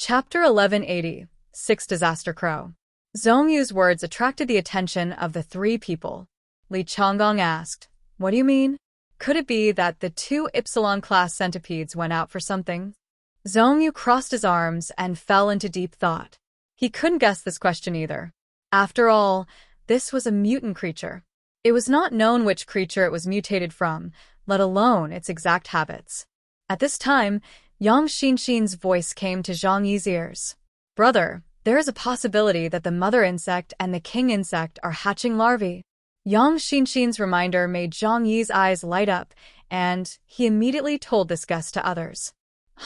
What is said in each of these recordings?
Chapter 1180, Six Disaster Crow. Zhongyu's words attracted the attention of the three people. Li Changgong asked, "What do you mean? Could it be that the two Epsilon-class centipedes went out for something?" Zhongyu crossed his arms and fell into deep thought. He couldn't guess this question either. After all, this was a mutant creature. It was not known which creature it was mutated from, let alone its exact habits. At this time, Yang Xinxin's voice came to Zhang Yi's ears. "Brother, there is a possibility that the mother insect and the king insect are hatching larvae." Yang Xinxin's reminder made Zhang Yi's eyes light up, and he immediately told this guest to others.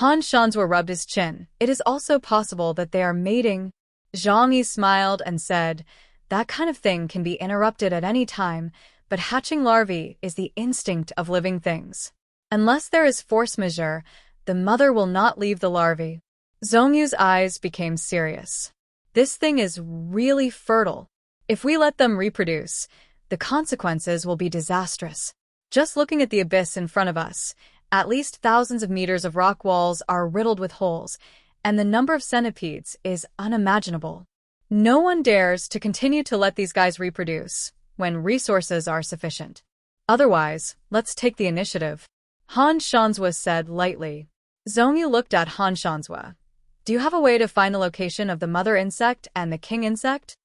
Han Shanzhua rubbed his chin. "It is also possible that they are mating." Zhang Yi smiled and said, "That kind of thing can be interrupted at any time, but hatching larvae is the instinct of living things. Unless there is force majeure, the mother will not leave the larvae." Zhongyu's eyes became serious. "This thing is really fertile. If we let them reproduce, the consequences will be disastrous. Just looking at the abyss in front of us, at least thousands of meters of rock walls are riddled with holes, and the number of centipedes is unimaginable. No one dares to continue to let these guys reproduce when resources are sufficient. Otherwise, let's take the initiative," Han Shanzhua said lightly. Zhongyu looked at Han Shanzhua. "Do you have a way to find the location of the mother insect and the king insect?"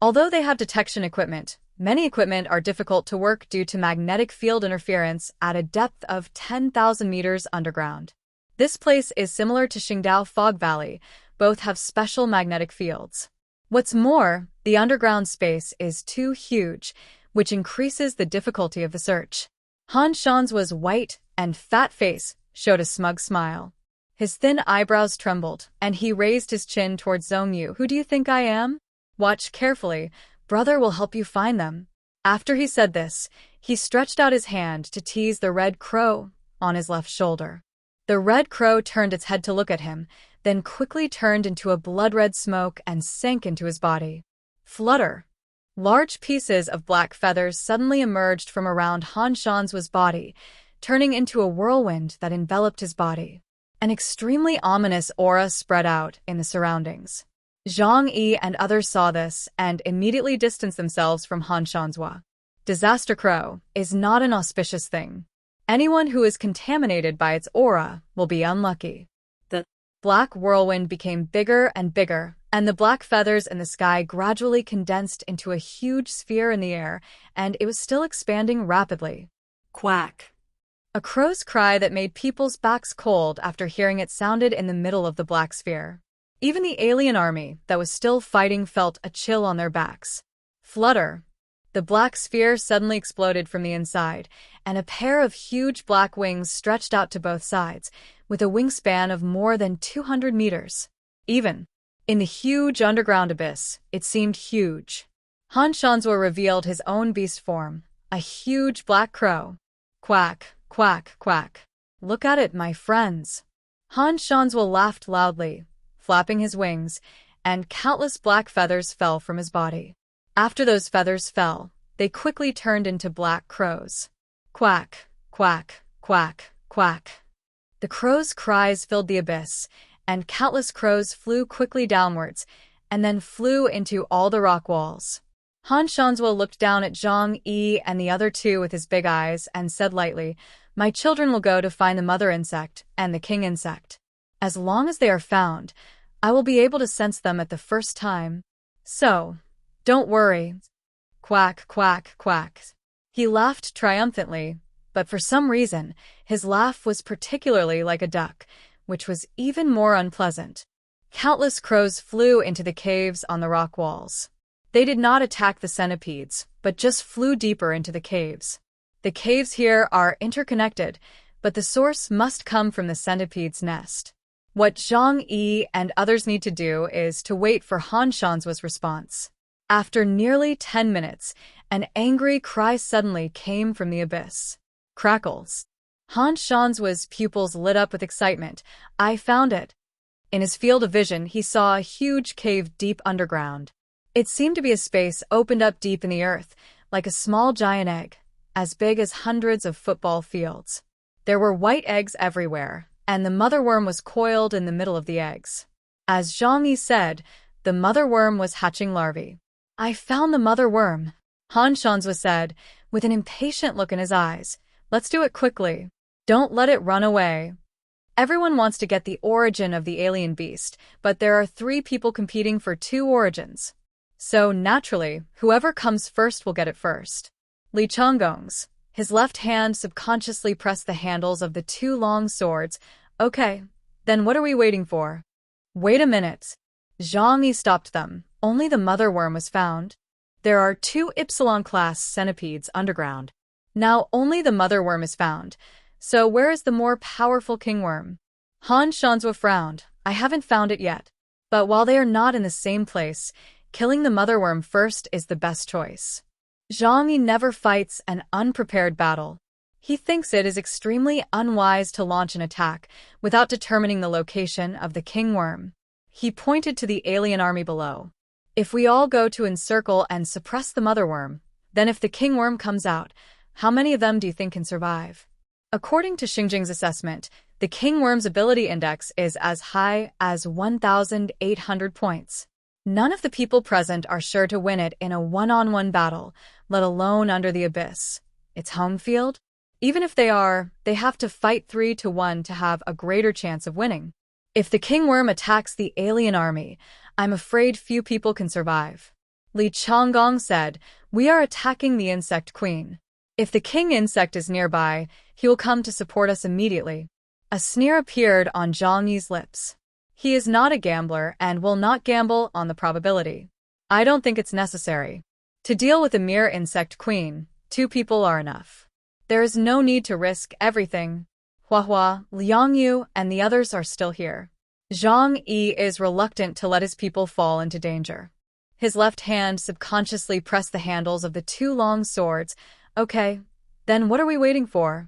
Although they have detection equipment, many equipment are difficult to work due to magnetic field interference at a depth of 10,000 meters underground. This place is similar to Qingdao Fog Valley. Both have special magnetic fields. What's more, the underground space is too huge, which increases the difficulty of the search. Han Shanzhua's white and fat face showed a smug smile. His thin eyebrows trembled, and he raised his chin towards Zhongyu. "Who do you think I am? Watch carefully. Brother will help you find them." After he said this, he stretched out his hand to tease the red crow on his left shoulder. The red crow turned its head to look at him, then quickly turned into a blood-red smoke and sank into his body. Flutter! Large pieces of black feathers suddenly emerged from around Han Shanzhua's body, turning into a whirlwind that enveloped his body. An extremely ominous aura spread out in the surroundings. Zhang Yi and others saw this and immediately distanced themselves from Han Shanzhua. Disaster Crow is not an auspicious thing. Anyone who is contaminated by its aura will be unlucky. The black whirlwind became bigger and bigger, and the black feathers in the sky gradually condensed into a huge sphere in the air, and it was still expanding rapidly. Quack! A crow's cry that made people's backs cold after hearing it sounded in the middle of the black sphere. Even the alien army that was still fighting felt a chill on their backs. Flutter! The black sphere suddenly exploded from the inside, and a pair of huge black wings stretched out to both sides, with a wingspan of more than 200 meters. Even in the huge underground abyss, it seemed huge. Han Shanzhua revealed his own beast form, a huge black crow. Quack, quack, quack. "Look at it, my friends." Han Shanzhua laughed loudly, flapping his wings, and countless black feathers fell from his body. After those feathers fell, they quickly turned into black crows. Quack, quack, quack, quack. The crows' cries filled the abyss, and countless crows flew quickly downwards, and then flew into all the rock walls. Han Shanzhua looked down at Zhang Yi and the other two with his big eyes and said lightly, "My children will go to find the mother insect and the king insect. As long as they are found, I will be able to sense them at the first time. So, don't worry." Quack, quack, quack. He laughed triumphantly, but for some reason, his laugh was particularly like a duck, which was even more unpleasant. Countless crows flew into the caves on the rock walls. They did not attack the centipedes, but just flew deeper into the caves. The caves here are interconnected, but the source must come from the centipede's nest. What Zhang Yi and others need to do is to wait for Han Shanzhua's response. After nearly 10 minutes, an angry cry suddenly came from the abyss. Crackles. Han Shanzhua's pupils lit up with excitement. "I found it." In his field of vision, he saw a huge cave deep underground. It seemed to be a space opened up deep in the earth, like a small giant egg, as big as hundreds of football fields. There were white eggs everywhere, and the mother worm was coiled in the middle of the eggs. As Zhang Yi said, the mother worm was hatching larvae. I found the mother worm, Han Shanzhua said, with an impatient look in his eyes. Let's do it quickly. Don't let it run away. Everyone wants to get the origin of the alien beast, but there are 3 people competing for 2 origins. So, naturally, whoever comes first will get it first. Li Chonggong's. His left hand subconsciously pressed the handles of the 2 long swords. Okay, then what are we waiting for? Wait a minute. Zhang Yi stopped them. Only the mother worm was found. There are 2 Epsilon-class centipedes underground. Now only the mother worm is found. So where is the more powerful king worm? Han Shanzhua frowned. I haven't found it yet. But while they are not in the same place, killing the mother worm first is the best choice. Zhang Yi never fights an unprepared battle. He thinks it is extremely unwise to launch an attack without determining the location of the king worm. He pointed to the alien army below. If we all go to encircle and suppress the mother worm, then if the king worm comes out, how many of them do you think can survive? According to Xingjing's assessment, the king worm's ability index is as high as 1,800 points. None of the people present are sure to win it in a one-on-one battle, let alone under the abyss. Its home field? Even if they are, they have to fight 3-1 to have a greater chance of winning. If the king worm attacks the alien army, I'm afraid few people can survive. Li Chonggong said, we are attacking the insect queen. If the king insect is nearby, he will come to support us immediately. A sneer appeared on Zhang Yi's lips. He is not a gambler and will not gamble on the probability. I don't think it's necessary. To deal with a mere insect queen, 2 people are enough. There is no need to risk everything. Huahua, Liangyu, and the others are still here. Zhang Yi is reluctant to let his people fall into danger. His left hand subconsciously pressed the handles of the 2 long swords. Okay, then what are we waiting for?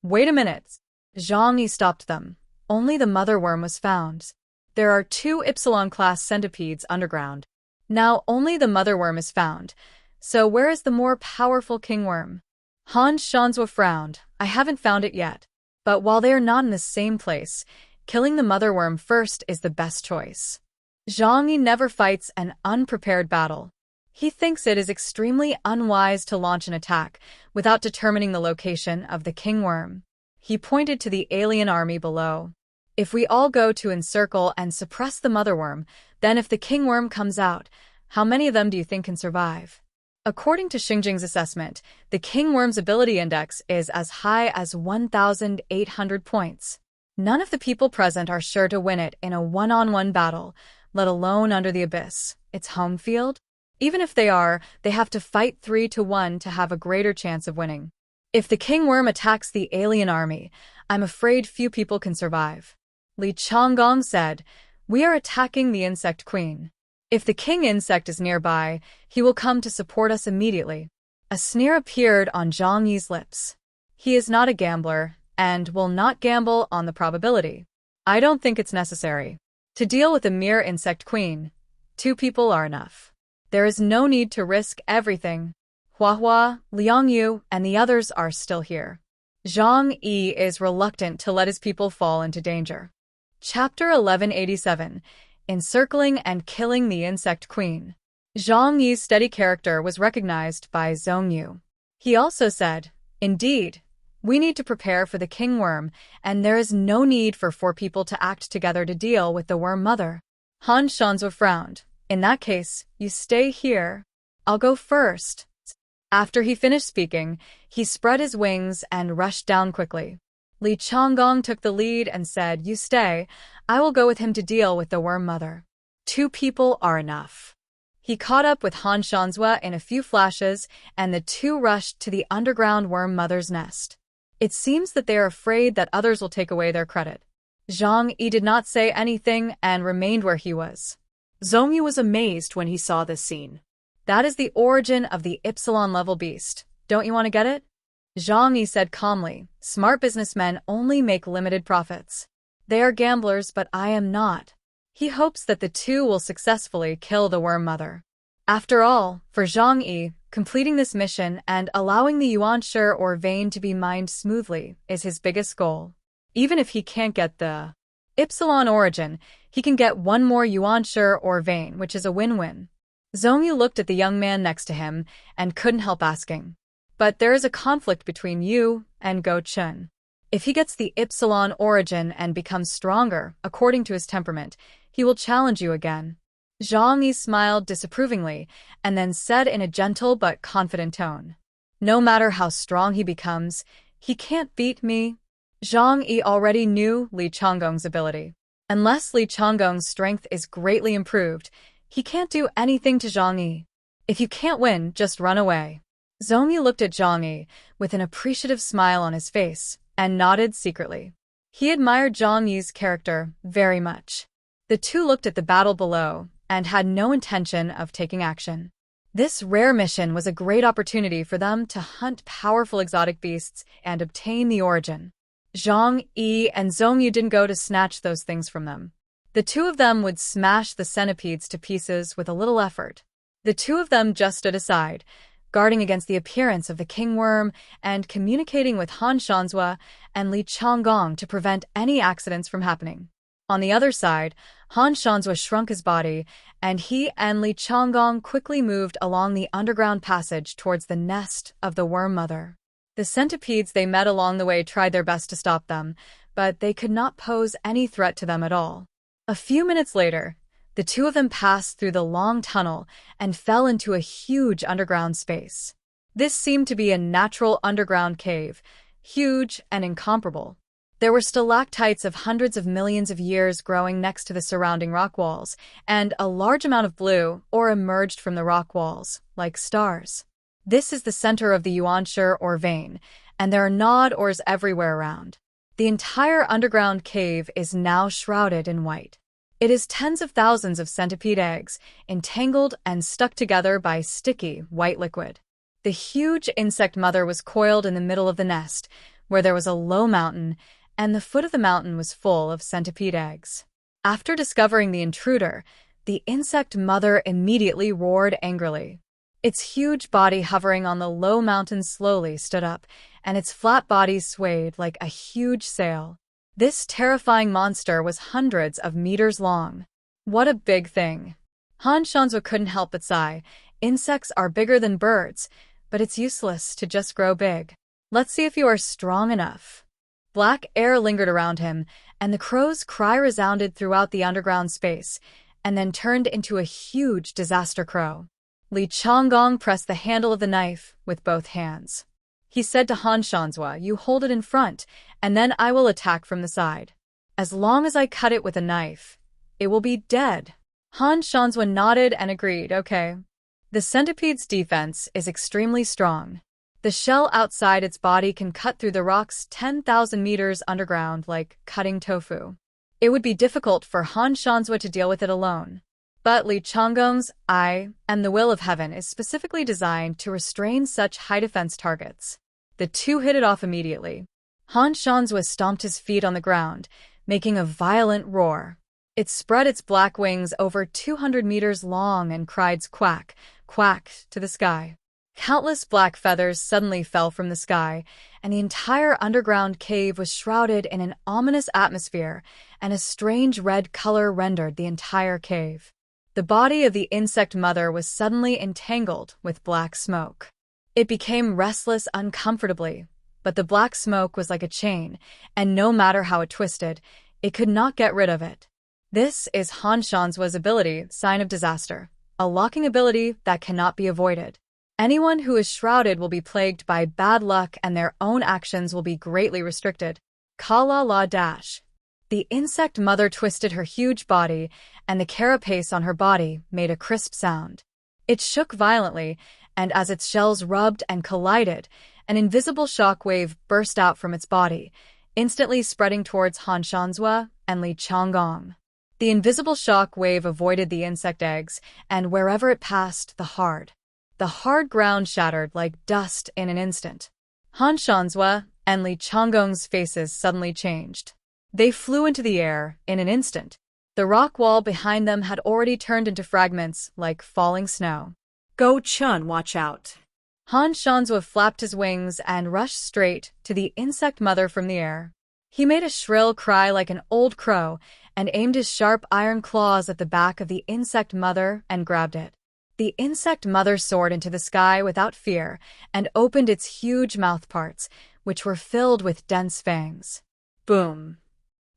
Wait a minute. Zhang Yi stopped them. Only the mother worm was found. There are 2 Epsilon-class centipedes underground. Now only the mother worm is found. So where is the more powerful king worm? Han Shanzhua frowned. I haven't found it yet. But while they are not in the same place, killing the mother worm first is the best choice. Zhang Yi never fights an unprepared battle. He thinks it is extremely unwise to launch an attack without determining the location of the king worm. He pointed to the alien army below. If we all go to encircle and suppress the mother worm, then if the king worm comes out, how many of them do you think can survive? According to Xingjing's assessment, the king worm's ability index is as high as 1,800 points. None of the people present are sure to win it in a one-on-one battle, let alone under the abyss. Its home field? Even if they are, they have to fight 3-1 to have a greater chance of winning. If the king worm attacks the alien army, I'm afraid few people can survive. Li Chonggong said, we are attacking the insect queen. If the king insect is nearby, he will come to support us immediately. A sneer appeared on Zhang Yi's lips. He is not a gambler and will not gamble on the probability. I don't think it's necessary. To deal with a mere insect queen, 2 people are enough. There is no need to risk everything. Huahua, Liangyu, and the others are still here. Zhang Yi is reluctant to let his people fall into danger. Chapter 1187. Encircling and Killing the Insect Queen. Zhang Yi's steady character was recognized by Zhongyu. He also said, indeed, we need to prepare for the king worm, and there is no need for 4 people to act together to deal with the worm mother. Han Shanzhua frowned. In that case, you stay here. I'll go first. After he finished speaking, he spread his wings and rushed down quickly. Li Chonggong took the lead and said, you stay, I will go with him to deal with the worm mother. 2 people are enough. He caught up with Han Shanzhua in a few flashes, and the 2 rushed to the underground worm mother's nest. It seems that they are afraid that others will take away their credit. Zhang Yi did not say anything and remained where he was. Zhongyu was amazed when he saw this scene. That is the origin of the Epsilon-level beast. Don't you want to get it? Zhang Yi said calmly, smart businessmen only make limited profits. They are gamblers, but I am not. He hopes that the 2 will successfully kill the worm mother. After all, for Zhang Yi, completing this mission and allowing the yuanshi or vein to be mined smoothly is his biggest goal. Even if he can't get the Ypsilon origin, he can get one more yuanshi or vein, which is a win-win. Zhongyu looked at the young man next to him and couldn't help asking. But there is a conflict between you and Go Chun. If he gets the Ypsilon origin and becomes stronger, according to his temperament, he will challenge you again. Zhang Yi smiled disapprovingly and then said in a gentle but confident tone, "No matter how strong he becomes, he can't beat me." Zhang Yi already knew Li Changgong's ability. Unless Li Changgong's strength is greatly improved, he can't do anything to Zhang Yi. If you can't win, just run away. Zhongyu looked at Zhang Yi with an appreciative smile on his face and nodded secretly. He admired Zhang Yi's character very much. The two looked at the battle below and had no intention of taking action. This rare mission was a great opportunity for them to hunt powerful exotic beasts and obtain the origin. Zhang Yi and Zhongyu didn't go to snatch those things from them. The two of them would smash the centipedes to pieces with a little effort. The two of them just stood aside, guarding against the appearance of the king worm and communicating with Han Shanzhua and Li Changgong to prevent any accidents from happening. On the other side, Han Shanzhua shrunk his body, and he and Li Changgong quickly moved along the underground passage towards the nest of the worm mother. The centipedes they met along the way tried their best to stop them, but they could not pose any threat to them at all. A few minutes later, the two of them passed through the long tunnel and fell into a huge underground space. This seemed to be a natural underground cave, huge and incomparable. There were stalactites of hundreds of millions of years growing next to the surrounding rock walls, and a large amount of blue ore emerged from the rock walls, like stars. This is the center of the yuanshi or vein, and there are nod ores everywhere around. The entire underground cave is now shrouded in white. It is tens of thousands of centipede eggs, entangled and stuck together by sticky, white liquid. The huge insect mother was coiled in the middle of the nest, where there was a low mountain, and the foot of the mountain was full of centipede eggs. After discovering the intruder, the insect mother immediately roared angrily. Its huge body hovering on the low mountain slowly stood up, and its flat body swayed like a huge sail. This terrifying monster was hundreds of meters long. What a big thing. Han Shanzhua couldn't help but sigh. Insects are bigger than birds, but it's useless to just grow big. Let's see if you are strong enough. Black air lingered around him, and the crow's cry resounded throughout the underground space, and then turned into a huge disaster crow. Li Changgong pressed the handle of the knife with both hands. He said to Han Shanzhua, "You hold it in front, and then I will attack from the side. As long as I cut it with a knife, it will be dead." Han Shanzhua nodded and agreed, "Okay." The centipede's defense is extremely strong. The shell outside its body can cut through the rocks 10,000 meters underground like cutting tofu. It would be difficult for Han Shanzhua to deal with it alone. But Li Changgong's eye and the will of heaven is specifically designed to restrain such high defense targets. The two hit it off immediately. Han Shanzhua stomped his feet on the ground, making a violent roar. It spread its black wings over 200 meters long and cried quack, quack to the sky. Countless black feathers suddenly fell from the sky, and the entire underground cave was shrouded in an ominous atmosphere, and a strange red color rendered the entire cave. The body of the insect mother was suddenly entangled with black smoke. It became restless uncomfortably, but the black smoke was like a chain, and no matter how it twisted, it could not get rid of it. This is Han Shanzhua's ability, Sign of Disaster, a locking ability that cannot be avoided. Anyone who is shrouded will be plagued by bad luck and their own actions will be greatly restricted. Ka-la la dash. The insect mother twisted her huge body, and the carapace on her body made a crisp sound. It shook violently, and as its shells rubbed and collided, an invisible shock wave burst out from its body, instantly spreading towards Han Shanzhua and Li Changgong. The invisible shock wave avoided the insect eggs, and wherever it passed, the hard ground shattered like dust in an instant. Han Shanzhua and Li Changgong's faces suddenly changed. They flew into the air in an instant. The rock wall behind them had already turned into fragments like falling snow. Go Chun, watch out. Han Shanzhua flapped his wings and rushed straight to the insect mother from the air. He made a shrill cry like an old crow and aimed his sharp iron claws at the back of the insect mother and grabbed it. The insect mother soared into the sky without fear and opened its huge mouthparts, which were filled with dense fangs. Boom!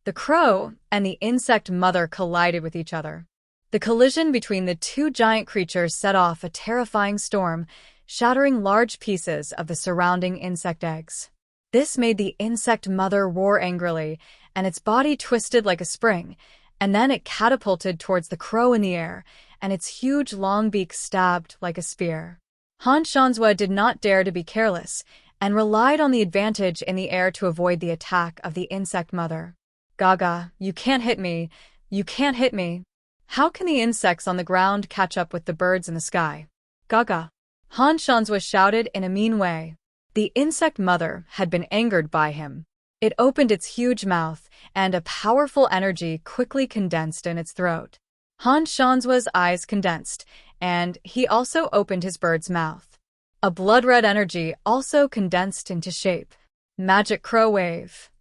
The crow and the insect mother collided with each other. The collision between the two giant creatures set off a terrifying storm, shattering large pieces of the surrounding insect eggs. This made the insect mother roar angrily, and its body twisted like a spring, and then it catapulted towards the crow in the air, and its huge long beak stabbed like a spear. Han Shanzhua did not dare to be careless, and relied on the advantage in the air to avoid the attack of the insect mother. Gaga, you can't hit me. You can't hit me. How can the insects on the ground catch up with the birds in the sky? Gaga. Han Shanzhua shouted in a mean way. The insect mother had been angered by him. It opened its huge mouth, and a powerful energy quickly condensed in its throat. Han Shanzhua's eyes condensed, and he also opened his bird's mouth. A blood-red energy also condensed into shape. Magic Crow Wave.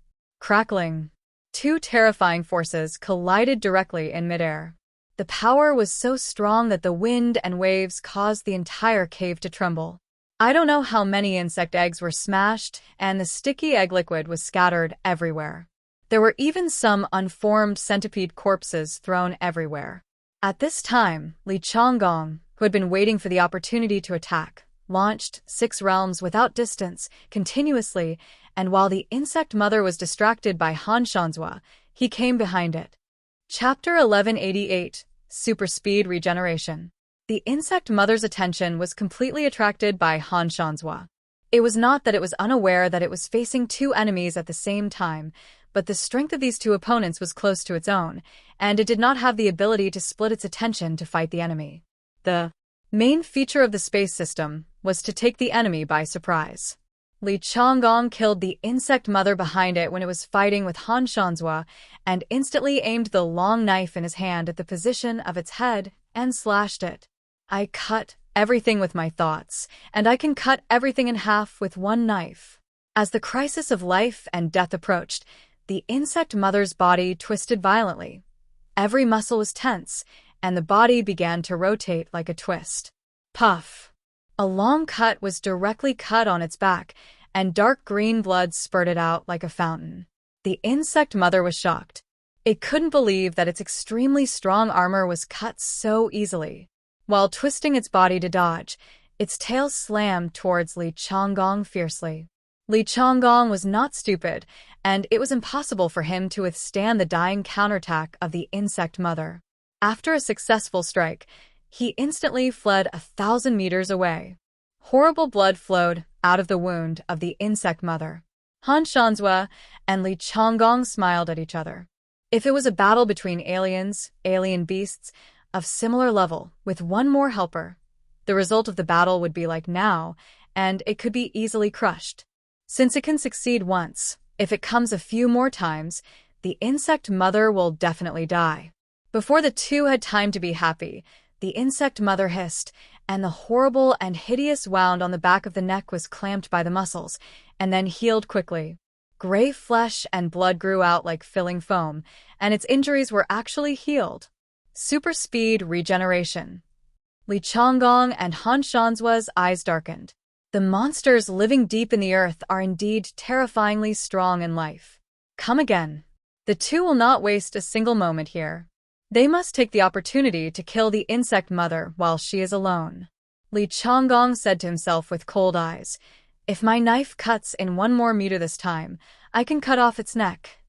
Crackling. Two terrifying forces collided directly in midair. The power was so strong that the wind and waves caused the entire cave to tremble. I don't know how many insect eggs were smashed, and the sticky egg liquid was scattered everywhere. There were even some unformed centipede corpses thrown everywhere. At this time, Li Chonggong, who had been waiting for the opportunity to attack, launched 6 realms without distance, continuously, and while the insect mother was distracted by Han Shanzhua, he came behind it. Chapter 1188, Super Speed Regeneration. The insect mother's attention was completely attracted by Han Shanzhua. It was not that it was unaware that it was facing 2 enemies at the same time, but the strength of these 2 opponents was close to its own, and it did not have the ability to split its attention to fight the enemy. The main feature of the space system was to take the enemy by surprise. Li Chonggong killed the insect mother behind it when it was fighting with Han Shanzhua and instantly aimed the long knife in his hand at the position of its head and slashed it. I cut everything with my thoughts, and I can cut everything in half with one knife. As the crisis of life and death approached, the insect mother's body twisted violently. Every muscle was tense, and the body began to rotate like a twist. Puff! A long cut was directly cut on its back, and dark green blood spurted out like a fountain. The insect mother was shocked. It couldn't believe that its extremely strong armor was cut so easily. While twisting its body to dodge, its tail slammed towards Li Chonggong fiercely. Li Chonggong was not stupid, and it was impossible for him to withstand the dying counterattack of the insect mother. After a successful strike, he instantly fled 1,000 meters away. Horrible blood flowed out of the wound of the insect mother. Han Shanzhua and Li Chonggong smiled at each other. If it was a battle between aliens, alien beasts, of similar level, with one more helper, the result of the battle would be like now, and it could be easily crushed. Since it can succeed once, if it comes a few more times, the insect mother will definitely die. Before the 2 had time to be happy, the insect mother hissed, and the horrible and hideous wound on the back of the neck was clamped by the muscles, and then healed quickly. Gray flesh and blood grew out like filling foam, and its injuries were actually healed. Super Speed Regeneration. Li Chonggong and Han Shanzhua's eyes darkened. The monsters living deep in the earth are indeed terrifyingly strong in life. Come again. The 2 will not waste a single moment here. They must take the opportunity to kill the insect mother while she is alone. Li Chonggong said to himself with cold eyes, if my knife cuts in 1 more meter this time, I can cut off its neck.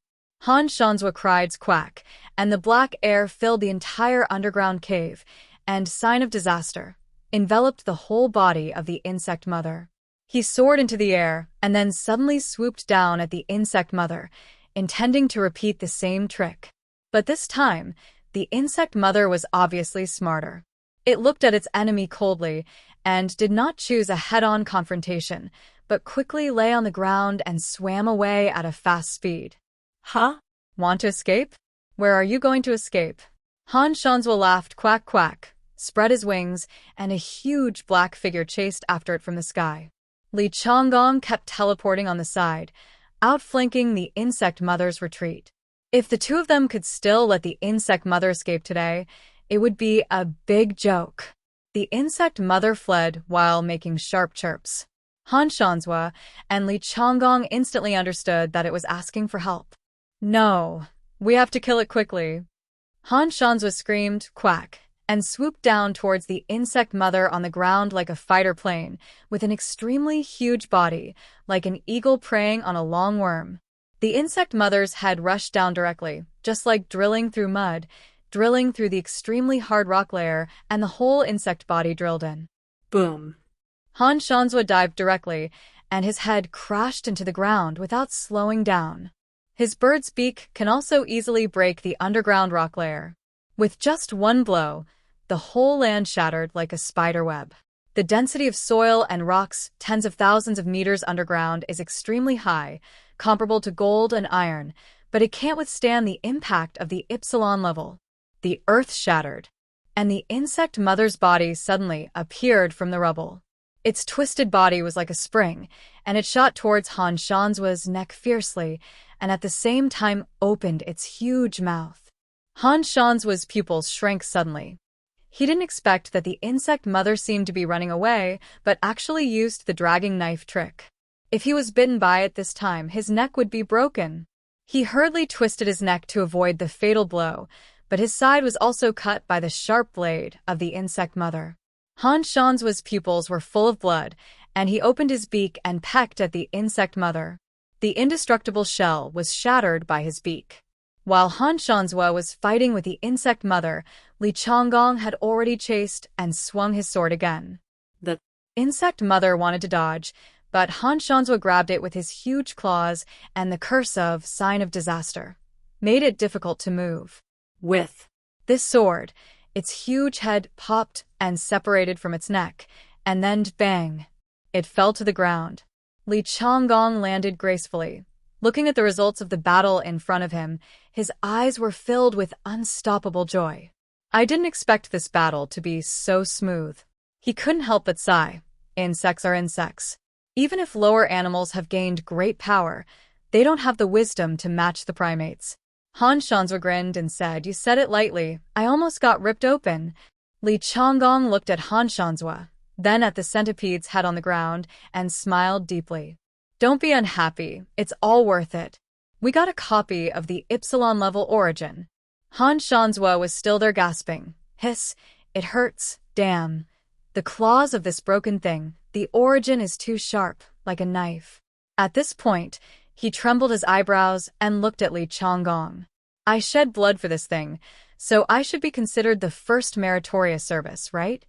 Han Shanzhua cried quack, and the black air filled the entire underground cave, and sign of disaster enveloped the whole body of the insect mother. He soared into the air and then suddenly swooped down at the insect mother, intending to repeat the same trick. But this time, the insect mother was obviously smarter. It looked at its enemy coldly and did not choose a head-on confrontation, but quickly lay on the ground and swam away at a fast speed. Huh? Want to escape? Where are you going to escape? Han Shanzhua laughed quack quack, spread his wings, and a huge black figure chased after it from the sky. Li Chonggong kept teleporting on the side. outflanking the insect mother's retreat. If the two of them could still let the insect mother escape today, it would be a big joke. The insect mother fled while making sharp chirps. Han Shanzhua and Li Changgong instantly understood that it was asking for help. No, we have to kill it quickly. Han Shanzhua screamed, quack, and swooped down towards the insect mother on the ground like a fighter plane, with an extremely huge body, like an eagle preying on a long worm. The insect mother's head rushed down directly, just like drilling through mud, drilling through the extremely hard rock layer, and the whole insect body drilled in. Boom. Han Shanzhua dived directly, and his head crashed into the ground without slowing down. His bird's beak can also easily break the underground rock layer. With just one blow, the whole land shattered like a spider web. The density of soil and rocks tens of thousands of meters underground is extremely high, comparable to gold and iron, but it can't withstand the impact of the Epsilon level. The earth shattered, and the insect mother's body suddenly appeared from the rubble. Its twisted body was like a spring, and it shot towards Han Shanzhua's neck fiercely, and at the same time opened its huge mouth. Han Shanzhua's pupils shrank suddenly. He didn't expect that the insect mother seemed to be running away, but actually used the dragging knife trick. If he was bitten by it this time, his neck would be broken. He hurriedly twisted his neck to avoid the fatal blow, but his side was also cut by the sharp blade of the insect mother. Han Shanzhua's pupils were full of blood, and he opened his beak and pecked at the insect mother. The indestructible shell was shattered by his beak. While Han Shanzhua was fighting with the insect mother, Li Changgong had already chased and swung his sword again. The insect mother wanted to dodge, but Han Shanzhua grabbed it with his huge claws, and the curse of sign of disaster made it difficult to move. With this sword, its huge head popped and separated from its neck, and then bang! It fell to the ground. Li Changgong landed gracefully. Looking at the results of the battle in front of him, his eyes were filled with unstoppable joy. I didn't expect this battle to be so smooth. He couldn't help but sigh. Insects are insects. Even if lower animals have gained great power, they don't have the wisdom to match the primates. Han Shanzhua grinned and said, "You said it lightly. I almost got ripped open." Li Changgong looked at Han Shanzhua, then at the centipede's head on the ground, and smiled deeply. "Don't be unhappy. It's all worth it. We got a copy of the Epsilon level origin." Han Shanzhua was still there gasping. "Hiss, it hurts, damn. The claws of this broken thing, the origin is too sharp, like a knife." At this point, he trembled his eyebrows and looked at Li Changgong. "I shed blood for this thing, so I should be considered the first meritorious service, right?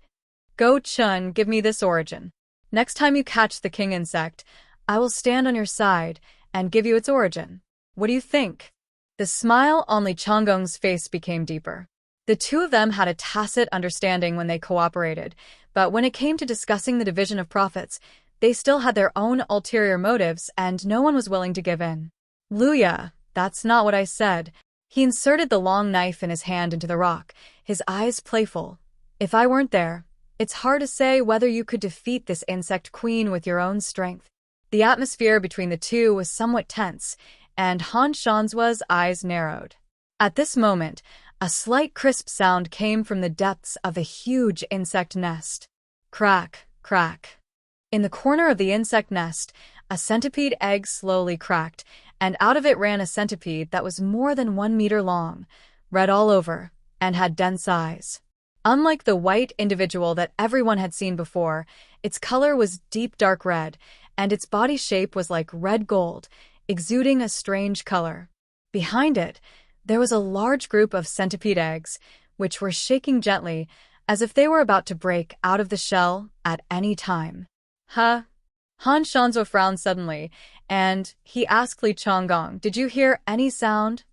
Go Chun, give me this origin. Next time you catch the king insect, I will stand on your side and give you its origin. What do you think?" The smile on Li Changgong's face became deeper. The two of them had a tacit understanding when they cooperated, but when it came to discussing the division of profits, they still had their own ulterior motives, and no one was willing to give in. "Luya, that's not what I said." He inserted the long knife in his hand into the rock, his eyes playful. "If I weren't there, it's hard to say whether you could defeat this insect queen with your own strength." The atmosphere between the two was somewhat tense, and Han Shanzhua's eyes narrowed. At this moment, a slight crisp sound came from the depths of a huge insect nest. Crack, crack. In the corner of the insect nest, a centipede egg slowly cracked, and out of it ran a centipede that was more than 1 meter long, red all over, and had dense eyes. Unlike the white individual that everyone had seen before, its color was deep dark red, and its body shape was like red gold, exuding a strange color. Behind it, there was a large group of centipede eggs, which were shaking gently, as if they were about to break out of the shell at any time. "Huh?" Han Shanzhua frowned suddenly, and he asked Li Changgong, "Did you hear any sound?"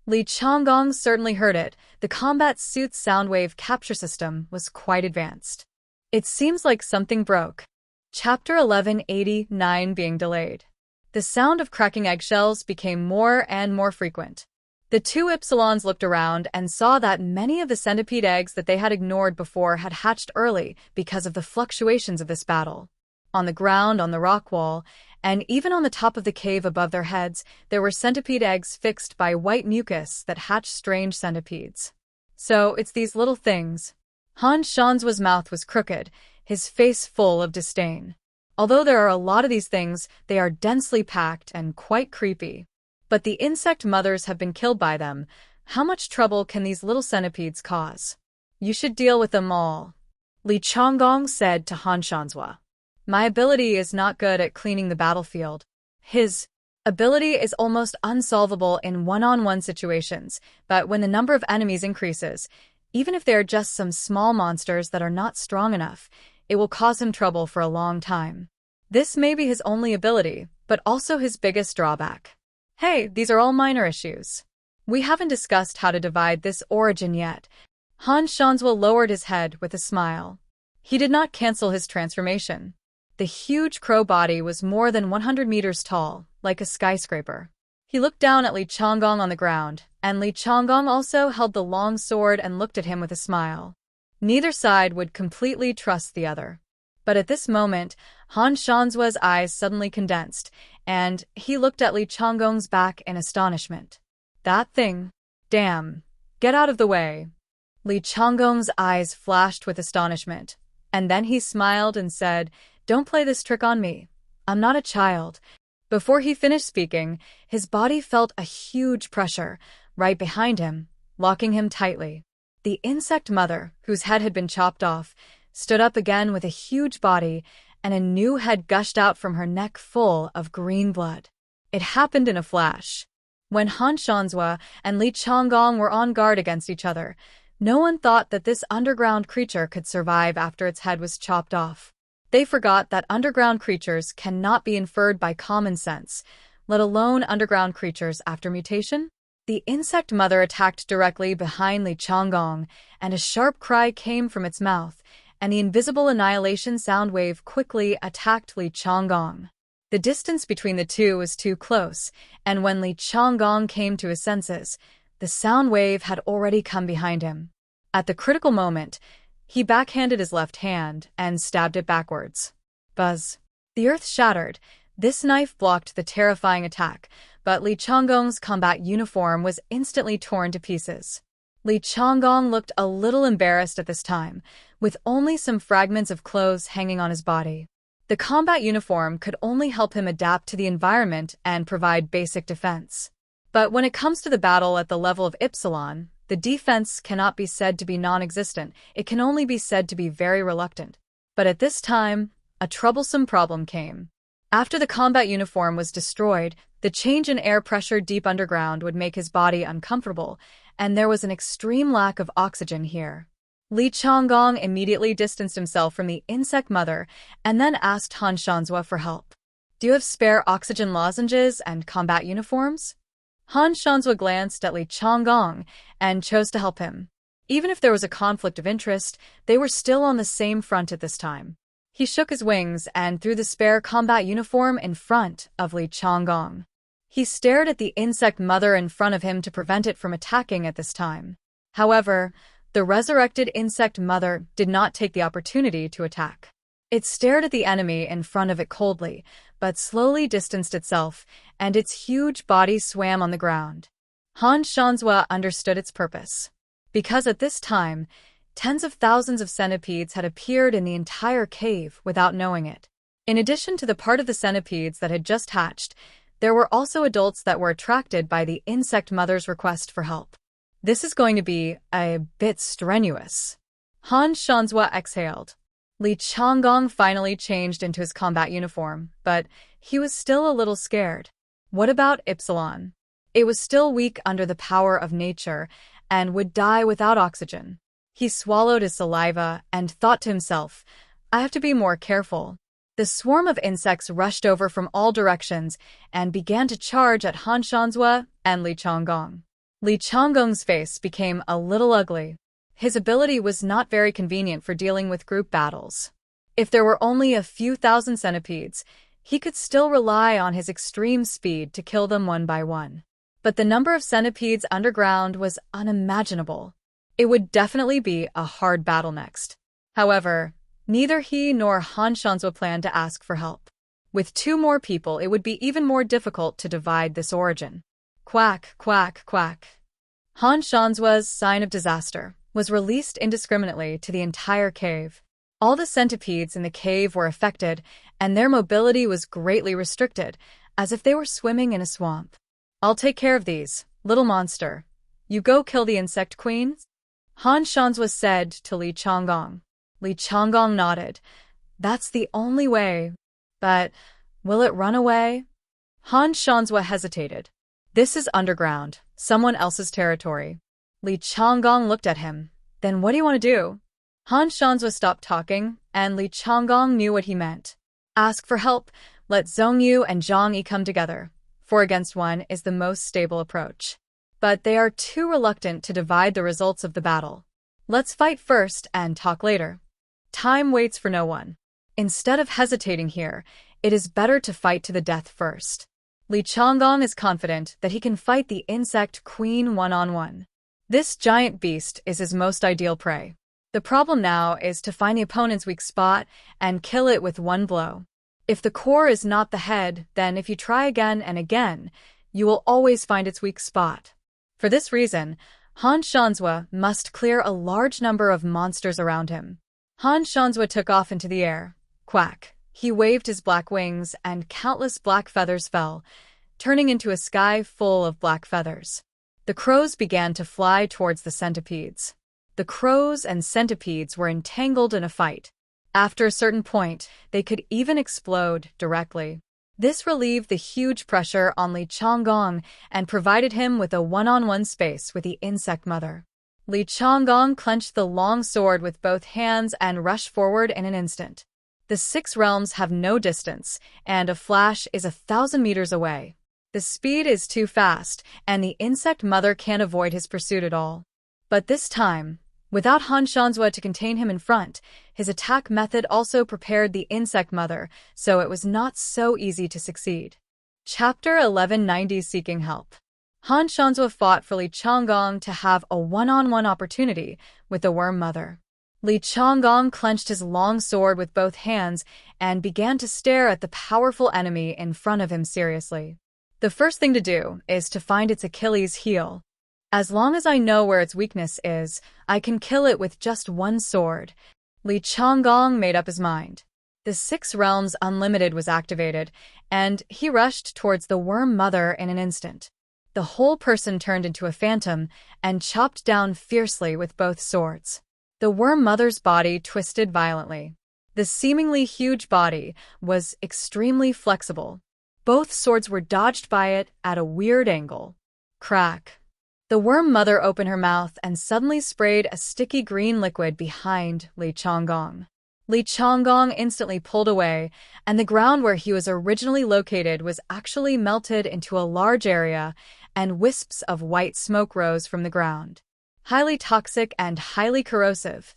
Li Changgong certainly heard it. The combat suit's sound wave capture system was quite advanced. "It seems like something broke." Chapter 1189 being delayed. The sound of cracking eggshells became more and more frequent. The two Epsilons looked around and saw that many of the centipede eggs that they had ignored before had hatched early because of the fluctuations of this battle. On the ground, on the rock wall, And even on the top of the cave above their heads, there were centipede eggs fixed by white mucus that hatched strange centipedes. So it's these little things. Han Shanzhua's mouth was crooked, his face full of disdain. Although there are a lot of these things, they are densely packed and quite creepy. But the insect mothers have been killed by them. How much trouble can these little centipedes cause? You should deal with them all, Li Changgong said to Han Shanzhua. My ability is not good at cleaning the battlefield. His ability is almost unsolvable in one-on-one situations, but when the number of enemies increases, even if they are just some small monsters that are not strong enough, it will cause him trouble for a long time. This may be his only ability, but also his biggest drawback. Hey, these are all minor issues. We haven't discussed how to divide this origin yet. Han Shanzhua lowered his head with a smile. He did not cancel his transformation. The huge crow body was more than 100 meters tall, like a skyscraper. He looked down at Li Changgong on the ground, and Li Changgong also held the long sword and looked at him with a smile. Neither side would completely trust the other. But at this moment, Han Shanzhua's eyes suddenly condensed, and he looked at Li Changgong's back in astonishment. That thing. Damn. Get out of the way. Li Changgong's eyes flashed with astonishment, and then he smiled and said, Don't play this trick on me. I'm not a child. Before he finished speaking, his body felt a huge pressure right behind him, locking him tightly. The insect mother, whose head had been chopped off, stood up again with a huge body, and a new head gushed out from her neck full of green blood. It happened in a flash. When Han Shanzhua and Li Changgong were on guard against each other, no one thought that this underground creature could survive after its head was chopped off. They forgot that underground creatures cannot be inferred by common sense, let alone underground creatures after mutation. The insect mother attacked directly behind Li Changgong, and a sharp cry came from its mouth, and the invisible annihilation sound wave quickly attacked Li Changgong. The distance between the two was too close, and when Li Changgong came to his senses, the sound wave had already come behind him. At the critical moment, he backhanded his left hand and stabbed it backwards. Buzz. The earth shattered. This knife blocked the terrifying attack, but Li Changgong's combat uniform was instantly torn to pieces. Li Changgong looked a little embarrassed at this time, with only some fragments of clothes hanging on his body. The combat uniform could only help him adapt to the environment and provide basic defense. But when it comes to the battle at the level of Epsilon, the defense cannot be said to be non-existent, it can only be said to be very reluctant. But at this time, a troublesome problem came. After the combat uniform was destroyed, the change in air pressure deep underground would make his body uncomfortable, and there was an extreme lack of oxygen here. Li Changgong immediately distanced himself from the insect mother and then asked Han Shanzhua for help. Do you have spare oxygen lozenges and combat uniforms? Han Shanzhua glanced at Li Changgong and chose to help him. Even if there was a conflict of interest, they were still on the same front at this time. He shook his wings and threw the spare combat uniform in front of Li Changgong. He stared at the insect mother in front of him to prevent it from attacking at this time. However, the resurrected insect mother did not take the opportunity to attack. It stared at the enemy in front of it coldly, but slowly distanced itself, and its huge body swam on the ground. Han Shanzhua understood its purpose. Because at this time, tens of thousands of centipedes had appeared in the entire cave without knowing it. In addition to the part of the centipedes that had just hatched, there were also adults that were attracted by the insect mother's request for help. This is going to be a bit strenuous. Han Shanzhua exhaled. Li Changgong finally changed into his combat uniform, but he was still a little scared. What about Epsilon? It was still weak under the power of nature and would die without oxygen. He swallowed his saliva and thought to himself, I have to be more careful. The swarm of insects rushed over from all directions and began to charge at Han Shanzhua and Li Changgong. Li Changgong's face became a little ugly. His ability was not very convenient for dealing with group battles. If there were only a few thousand centipedes, he could still rely on his extreme speed to kill them one by one. But the number of centipedes underground was unimaginable. It would definitely be a hard battle next. However, neither he nor Han Shanzhua planned to ask for help. With 2 more people, it would be even more difficult to divide this origin. Quack, quack, quack. Han Shanzhua's sign of disaster was released indiscriminately to the entire cave. All the centipedes in the cave were affected, and their mobility was greatly restricted, as if they were swimming in a swamp. I'll take care of these, little monster. You go kill the insect queens? Han Shanzhua said to Li Changgong. Li Changgong nodded. That's the only way. But will it run away? Han Shanzhua hesitated. This is underground, someone else's territory. Li Changgong looked at him. Then what do you want to do? Han Shanzhua stopped talking, and Li Changgong knew what he meant. Ask for help. Let Zhongyu and Zhang Yi come together. 4 against 1 is the most stable approach. But they are too reluctant to divide the results of the battle. Let's fight first and talk later. Time waits for no one. Instead of hesitating here, it is better to fight to the death first. Li Changgong is confident that he can fight the insect queen one-on-one. This giant beast is his most ideal prey. The problem now is to find the opponent's weak spot and kill it with one blow. If the core is not the head, then if you try again and again, you will always find its weak spot. For this reason, Han Shanzhua must clear a large number of monsters around him. Han Shanzhua took off into the air. Quack! He waved his black wings, and countless black feathers fell, turning into a sky full of black feathers. The crows began to fly towards the centipedes. The crows and centipedes were entangled in a fight. After a certain point, they could even explode directly. This relieved the huge pressure on Li Changgong and provided him with a one-on-one space with the insect mother. Li Changgong clenched the long sword with both hands and rushed forward in an instant. The 6 realms have no distance, and a flash is 1,000 meters away. The speed is too fast, and the insect mother can't avoid his pursuit at all. But this time, without Han Shanzhua to contain him in front, his attack method also prepared the insect mother, so it was not so easy to succeed. Chapter 1190 Seeking Help. Han Shanzhua fought for Li Changgong to have a one-on-one opportunity with the worm mother. Li Changgong clenched his long sword with both hands and began to stare at the powerful enemy in front of him seriously. The first thing to do is to find its Achilles heel. As long as I know where its weakness is, I can kill it with just one sword. Li Changgong made up his mind. The 6 Realms Unlimited was activated, and he rushed towards the worm mother in an instant. The whole person turned into a phantom and chopped down fiercely with both swords. The worm mother's body twisted violently. The seemingly huge body was extremely flexible. Both swords were dodged by it at a weird angle. Crack. The worm mother opened her mouth and suddenly sprayed a sticky green liquid behind Li Changgong. Li Changgong instantly pulled away, and the ground where he was originally located was actually melted into a large area, and wisps of white smoke rose from the ground. Highly toxic and highly corrosive.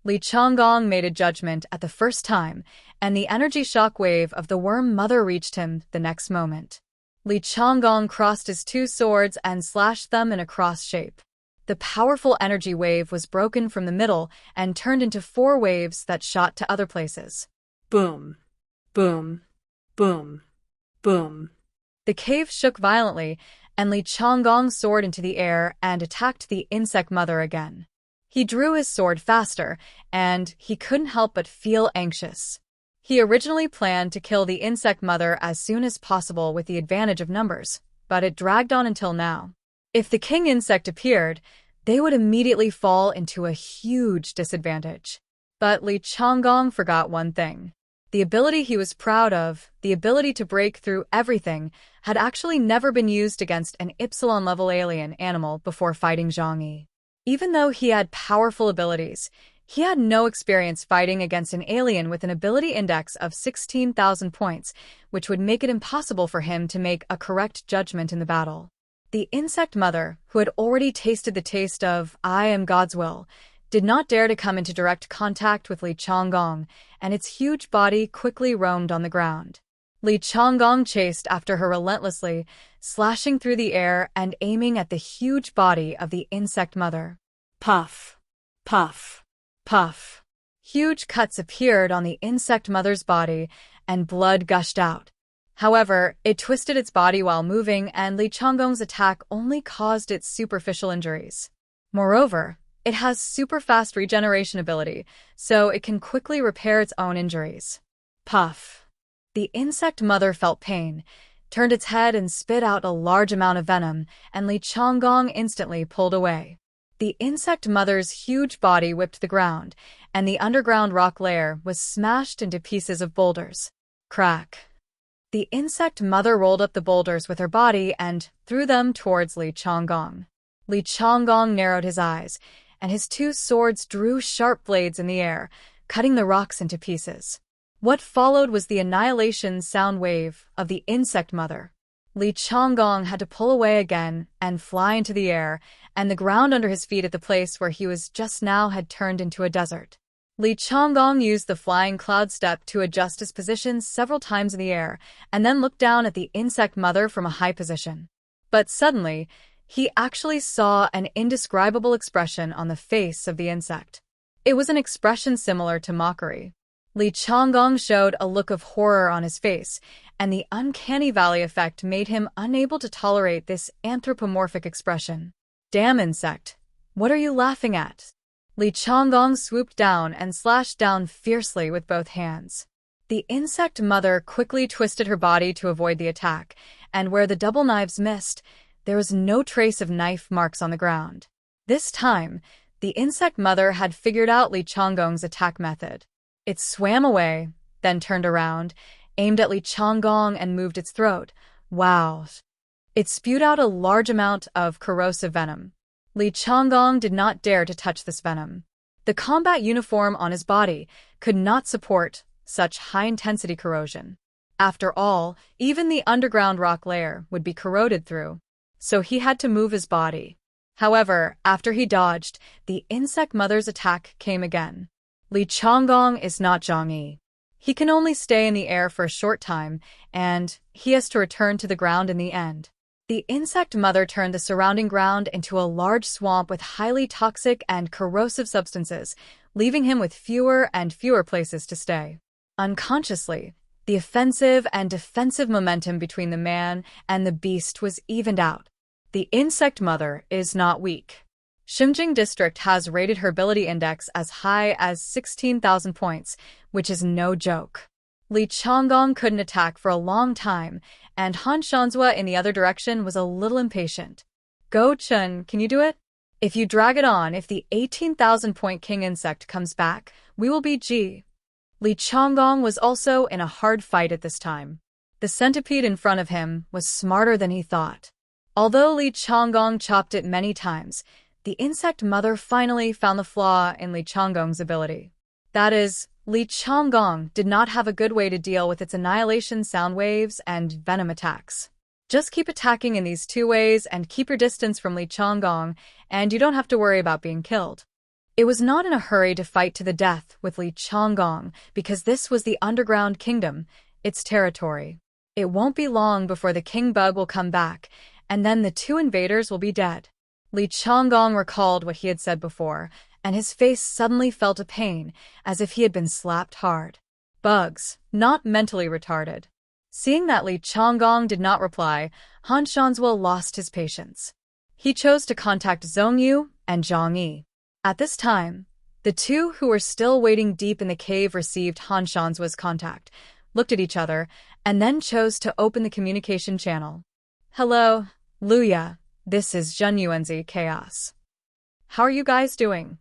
Li Changgong made a judgment at the first time, and the energy shock wave of the worm mother reached him the next moment. Li Changgong crossed his 2 swords and slashed them in a cross shape. The powerful energy wave was broken from the middle and turned into 4 waves that shot to other places. Boom, boom, boom, boom. The cave shook violently, and Li Changgong soared into the air and attacked the insect mother again. He drew his sword faster, and he couldn't help but feel anxious. He originally planned to kill the insect mother as soon as possible with the advantage of numbers, but it dragged on until now. If the king insect appeared, they would immediately fall into a huge disadvantage. But Li Changgong forgot one thing. The ability he was proud of, the ability to break through everything, had actually never been used against an Epsilon-level alien animal before fighting Zhang Yi. Even though he had powerful abilities, he had no experience fighting against an alien with an ability index of 16,000 points, which would make it impossible for him to make a correct judgment in the battle. The insect mother, who had already tasted the taste of "I am God's will," did not dare to come into direct contact with Li Changgong, and its huge body quickly roamed on the ground. Li Changgong chased after her relentlessly, slashing through the air and aiming at the huge body of the insect mother. Puff, puff, puff. Huge cuts appeared on the insect mother's body, and blood gushed out. However, it twisted its body while moving, and Li Changgong's attack only caused its superficial injuries. Moreover, it has super fast regeneration ability, so it can quickly repair its own injuries. Puff. The insect mother felt pain, turned its head and spit out a large amount of venom, and Li Changgong instantly pulled away. The insect mother's huge body whipped the ground, and the underground rock layer was smashed into pieces of boulders. Crack. The insect mother rolled up the boulders with her body and threw them towards Li Changgong. Li Changgong narrowed his eyes, and his two swords drew sharp blades in the air, cutting the rocks into pieces. What followed was the annihilation sound wave of the insect mother. Li Changgong had to pull away again and fly into the air, and the ground under his feet at the place where he was just now had turned into a desert. Li Changgong used the flying cloud step to adjust his position several times in the air, and then looked down at the insect mother from a high position. But suddenly, he actually saw an indescribable expression on the face of the insect. It was an expression similar to mockery. Li Changgong showed a look of horror on his face, and the uncanny valley effect made him unable to tolerate this anthropomorphic expression. Damn insect! What are you laughing at? Li Changgong swooped down and slashed down fiercely with both hands. The insect mother quickly twisted her body to avoid the attack, and where the double knives missed, there was no trace of knife marks on the ground. This time, the insect mother had figured out Li Changgong's attack method. It swam away, then turned around, aimed at Li Changgong and moved its throat. Wow! It spewed out a large amount of corrosive venom. Li Changgong did not dare to touch this venom. The combat uniform on his body could not support such high-intensity corrosion. After all, even the underground rock layer would be corroded through, so he had to move his body. However, after he dodged, the insect mother's attack came again. Li Changgong is not Zhang. He can only stay in the air for a short time, and he has to return to the ground in the end. The insect mother turned the surrounding ground into a large swamp with highly toxic and corrosive substances, leaving him with fewer and fewer places to stay. Unconsciously, the offensive and defensive momentum between the man and the beast was evened out. The insect mother is not weak. Qinling District has rated her ability index as high as 16,000 points, which is no joke. Li Changgong couldn't attack for a long time, and Han Shanzhua in the other direction was a little impatient. Go Chun, can you do it? If you drag it on, if the 18,000-point king insect comes back, we will beat G. Li Changgong was also in a hard fight at this time. The centipede in front of him was smarter than he thought. Although Li Changgong chopped it many times, the insect mother finally found the flaw in Li Changgong's ability. That is, Li Changgong did not have a good way to deal with its annihilation sound waves and venom attacks. Just keep attacking in these two ways and keep your distance from Li Changgong, and you don't have to worry about being killed. It was not in a hurry to fight to the death with Li Changgong because this was the underground kingdom, its territory. It won't be long before the king bug will come back, and then the two invaders will be dead. Li Changgong recalled what he had said before, and his face suddenly felt a pain, as if he had been slapped hard. Bugs, not mentally retarded. Seeing that Li Changgong did not reply, Han Shanzhua lost his patience. He chose to contact Zhongyu and Zhang Yi. At this time, the two who were still waiting deep in the cave received Han Shanzhua's contact, looked at each other, and then chose to open the communication channel. Hello, Luya. This is Zhenyuanzi Chaos. How are you guys doing?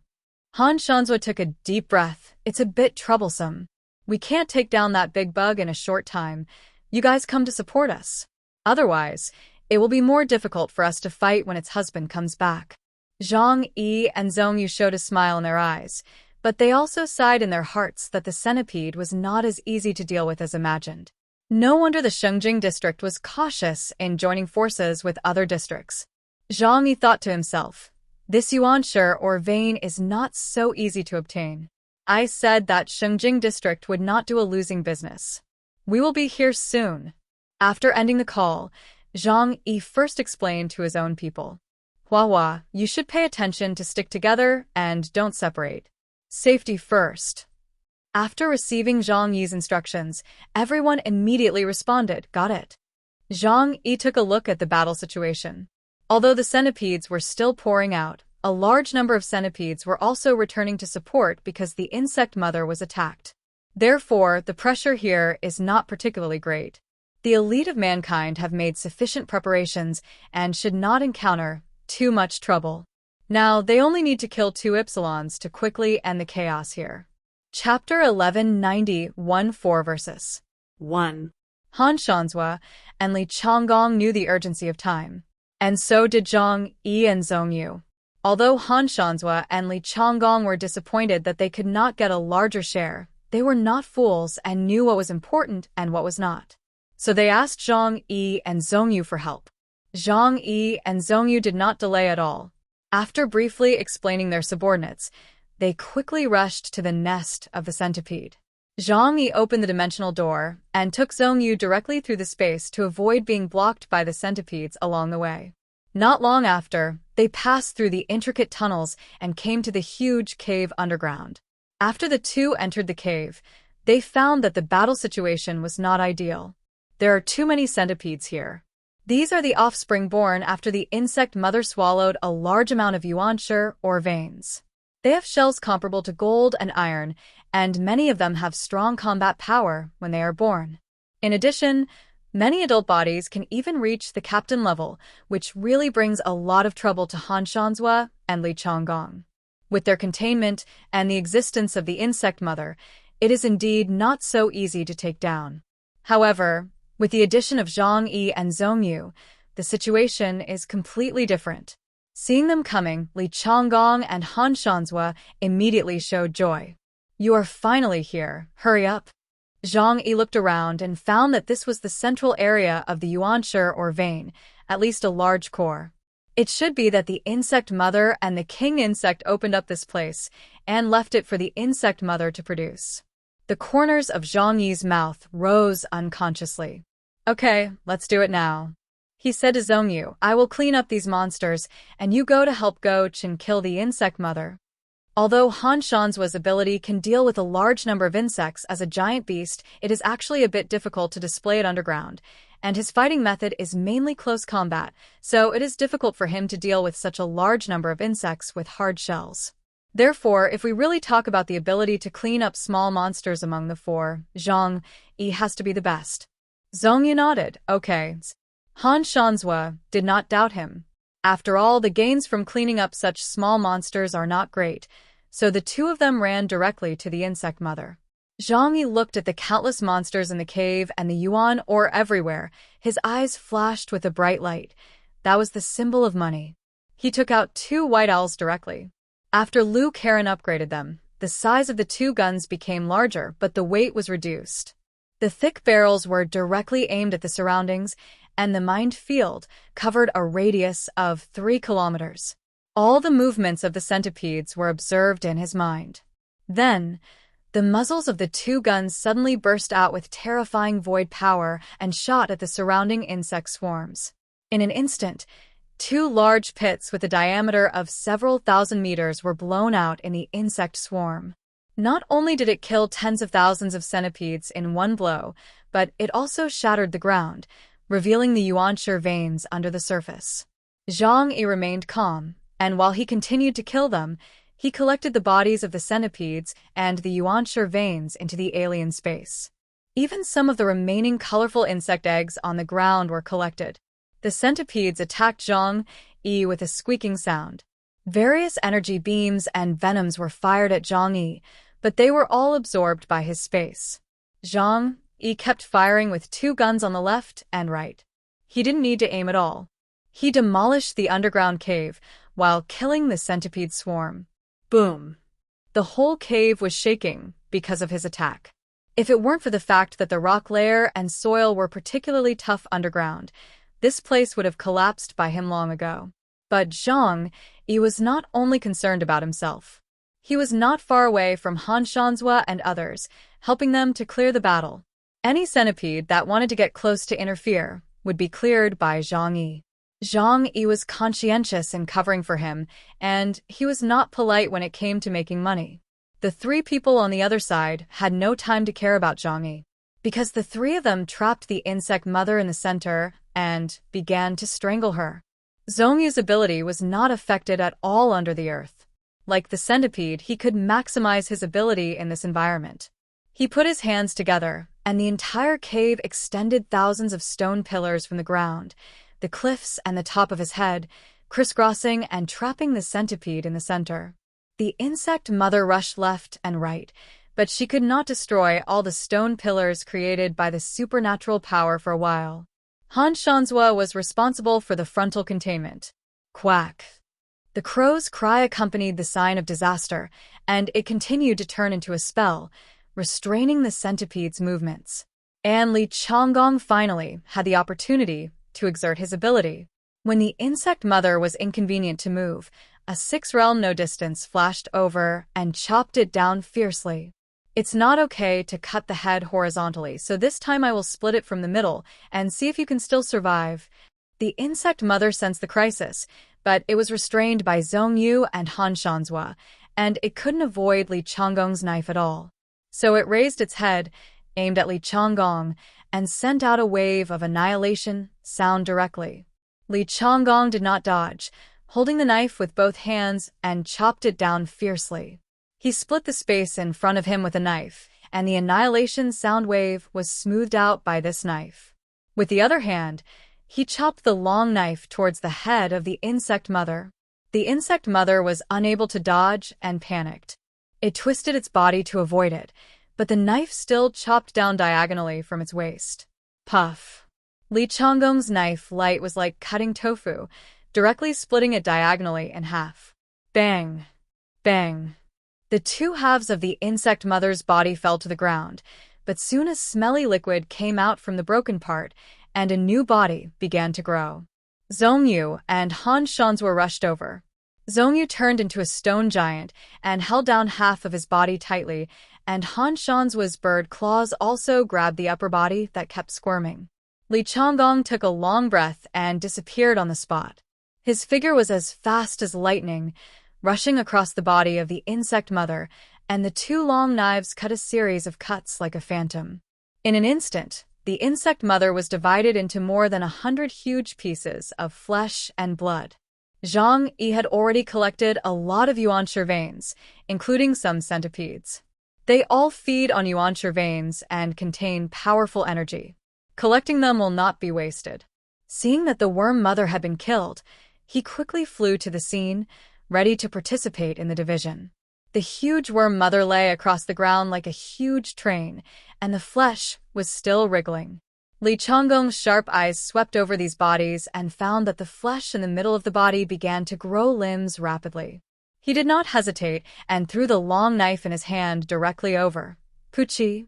Han Shanzhua took a deep breath. It's a bit troublesome. We can't take down that big bug in a short time. You guys come to support us. Otherwise, it will be more difficult for us to fight when its husband comes back. Zhang Yi and Zhongyu showed a smile in their eyes, but they also sighed in their hearts that the centipede was not as easy to deal with as imagined. No wonder the Qinling district was cautious in joining forces with other districts. Zhang Yi thought to himself, this yuanshi or vein is not so easy to obtain. I said that Qinling district would not do a losing business. We will be here soon. After ending the call, Zhang Yi first explained to his own people. Hua, you should pay attention to stick together and don't separate. Safety first. After receiving Zhang Yi's instructions, everyone immediately responded, "Got it." Zhang Yi took a look at the battle situation. Although the centipedes were still pouring out, a large number of centipedes were also returning to support because the insect mother was attacked. Therefore, the pressure here is not particularly great. The elite of mankind have made sufficient preparations and should not encounter too much trouble. Now, they only need to kill 2 Ypsilons to quickly end the chaos here. Chapter 1191 verses 1. Han Shanzhua and Li Changgong knew the urgency of time. And so did Zhang Yi and Zhong Yu. Although Han Shanzhua and Li Changgong were disappointed that they could not get a larger share, they were not fools and knew what was important and what was not. So they asked Zhang Yi and Zhong Yu for help. Zhang Yi and Zhong Yu did not delay at all. After briefly explaining their subordinates, they quickly rushed to the nest of the centipede. Zhang Yi opened the dimensional door and took Zhong Yu directly through the space to avoid being blocked by the centipedes along the way. Not long after, they passed through the intricate tunnels and came to the huge cave underground. After the two entered the cave, they found that the battle situation was not ideal. There are too many centipedes here. These are the offspring born after the insect mother swallowed a large amount of yuanshi or veins. They have shells comparable to gold and iron, and many of them have strong combat power when they are born. In addition, many adult bodies can even reach the captain level, which really brings a lot of trouble to Han Shanzhua and Li Changgong. With their containment and the existence of the insect mother, it is indeed not so easy to take down. However, with the addition of Zhang Yi and Zhong Yu, the situation is completely different. Seeing them coming, Li Changgong and Han Shanzhua immediately showed joy. "You are finally here. Hurry up." Zhang Yi looked around and found that this was the central area of the yuanshi or vein, at least a large core. It should be that the insect mother and the king insect opened up this place and left it for the insect mother to produce. The corners of Zhang Yi's mouth rose unconsciously. "Okay, let's do it now." He said to Zhong Yu, "I will clean up these monsters, and you go to help Go Chen kill the insect mother." Although Han Shanzhua's ability can deal with a large number of insects as a giant beast, it is actually a bit difficult to display it underground, and his fighting method is mainly close combat, so it is difficult for him to deal with such a large number of insects with hard shells. Therefore, if we really talk about the ability to clean up small monsters among the four, Zhang Yi has to be the best. Zhong Yu nodded. "Okay." Han Shanzhua did not doubt him. After all, the gains from cleaning up such small monsters are not great, so the two of them ran directly to the insect mother. Zhang Yi looked at the countless monsters in the cave and the yuan ore everywhere. His eyes flashed with a bright light. That was the symbol of money. He took out 2 white owls directly. After Liu Karen upgraded them, the size of the 2 guns became larger, but the weight was reduced. The thick barrels were directly aimed at the surroundings, and the mined field covered a radius of 3 kilometers. All the movements of the centipedes were observed in his mind. Then, the muzzles of the 2 guns suddenly burst out with terrifying void power and shot at the surrounding insect swarms. In an instant, 2 large pits with a diameter of several thousand meters were blown out in the insect swarm. Not only did it kill tens of thousands of centipedes in one blow, but it also shattered the ground, revealing the yuanshi veins under the surface. Zhang Yi remained calm, and while he continued to kill them, he collected the bodies of the centipedes and the yuanshi veins into the alien space. Even some of the remaining colorful insect eggs on the ground were collected. The centipedes attacked Zhang Yi with a squeaking sound. Various energy beams and venoms were fired at Zhang Yi, but they were all absorbed by his space. Zhang Yi kept firing with 2 guns on the left and right. He didn't need to aim at all. He demolished the underground cave while killing the centipede swarm. Boom. The whole cave was shaking because of his attack. If it weren't for the fact that the rock layer and soil were particularly tough underground, this place would have collapsed by him long ago. But Zhang Yi was not only concerned about himself. He was not far away from Han Shanzhua and others, helping them to clear the battle. Any centipede that wanted to get close to interfere would be cleared by Zhang Yi. Zhang Yi was conscientious in covering for him, and he was not polite when it came to making money. The three people on the other side had no time to care about Zhang Yi, because the three of them trapped the insect mother in the center and began to strangle her. Zhong Yu's ability was not affected at all under the earth. Like the centipede, he could maximize his ability in this environment. He put his hands together, and the entire cave extended thousands of stone pillars from the ground, the cliffs and the top of his head, crisscrossing and trapping the centipede in the center. The insect mother rushed left and right, but she could not destroy all the stone pillars created by the supernatural power for a while. Han Shanzhua was responsible for the frontal containment. Quack! The crow's cry accompanied the sign of disaster, and it continued to turn into a spell, restraining the centipede's movements. And Li Changgong finally had the opportunity to exert his ability. When the insect mother was inconvenient to move, a six-realm no distance flashed over and chopped it down fiercely. It's not okay to cut the head horizontally, so this time I will split it from the middle and see if you can still survive. The insect mother sensed the crisis, but it was restrained by Zhong Yu and Han Shanzhua, and it couldn't avoid Li Changgong's knife at all. So it raised its head, aimed at Li Changgong, and sent out a wave of annihilation sound directly. Li Changgong did not dodge, holding the knife with both hands and chopped it down fiercely. He split the space in front of him with a knife, and the annihilation sound wave was smoothed out by this knife. With the other hand, he chopped the long knife towards the head of the insect mother. The insect mother was unable to dodge and panicked. It twisted its body to avoid it, but the knife still chopped down diagonally from its waist. Puff! Li Changgong's knife light was like cutting tofu, directly splitting it diagonally in half. Bang! Bang! The two halves of the insect mother's body fell to the ground, but soon a smelly liquid came out from the broken part, and a new body began to grow. Zhong Yu and Han Shanzhua rushed over. Zhong Yu turned into a stone giant and held down half of his body tightly, and Han Shanzhua's bird claws also grabbed the upper body that kept squirming. Li Changgong took a long breath and disappeared on the spot. His figure was as fast as lightning, rushing across the body of the insect mother, and the two long knives cut a series of cuts like a phantom. In an instant, the insect mother was divided into more than 100 huge pieces of flesh and blood. Zhang Yi had already collected a lot of yuanshi veins, including some centipedes. They all feed on yuanshi veins and contain powerful energy. Collecting them will not be wasted. Seeing that the worm mother had been killed, he quickly flew to the scene, ready to participate in the division. The huge worm mother lay across the ground like a huge train, and the flesh was still wriggling. Li Changgong's sharp eyes swept over these bodies and found that the flesh in the middle of the body began to grow limbs rapidly. He did not hesitate and threw the long knife in his hand directly over. Puchi!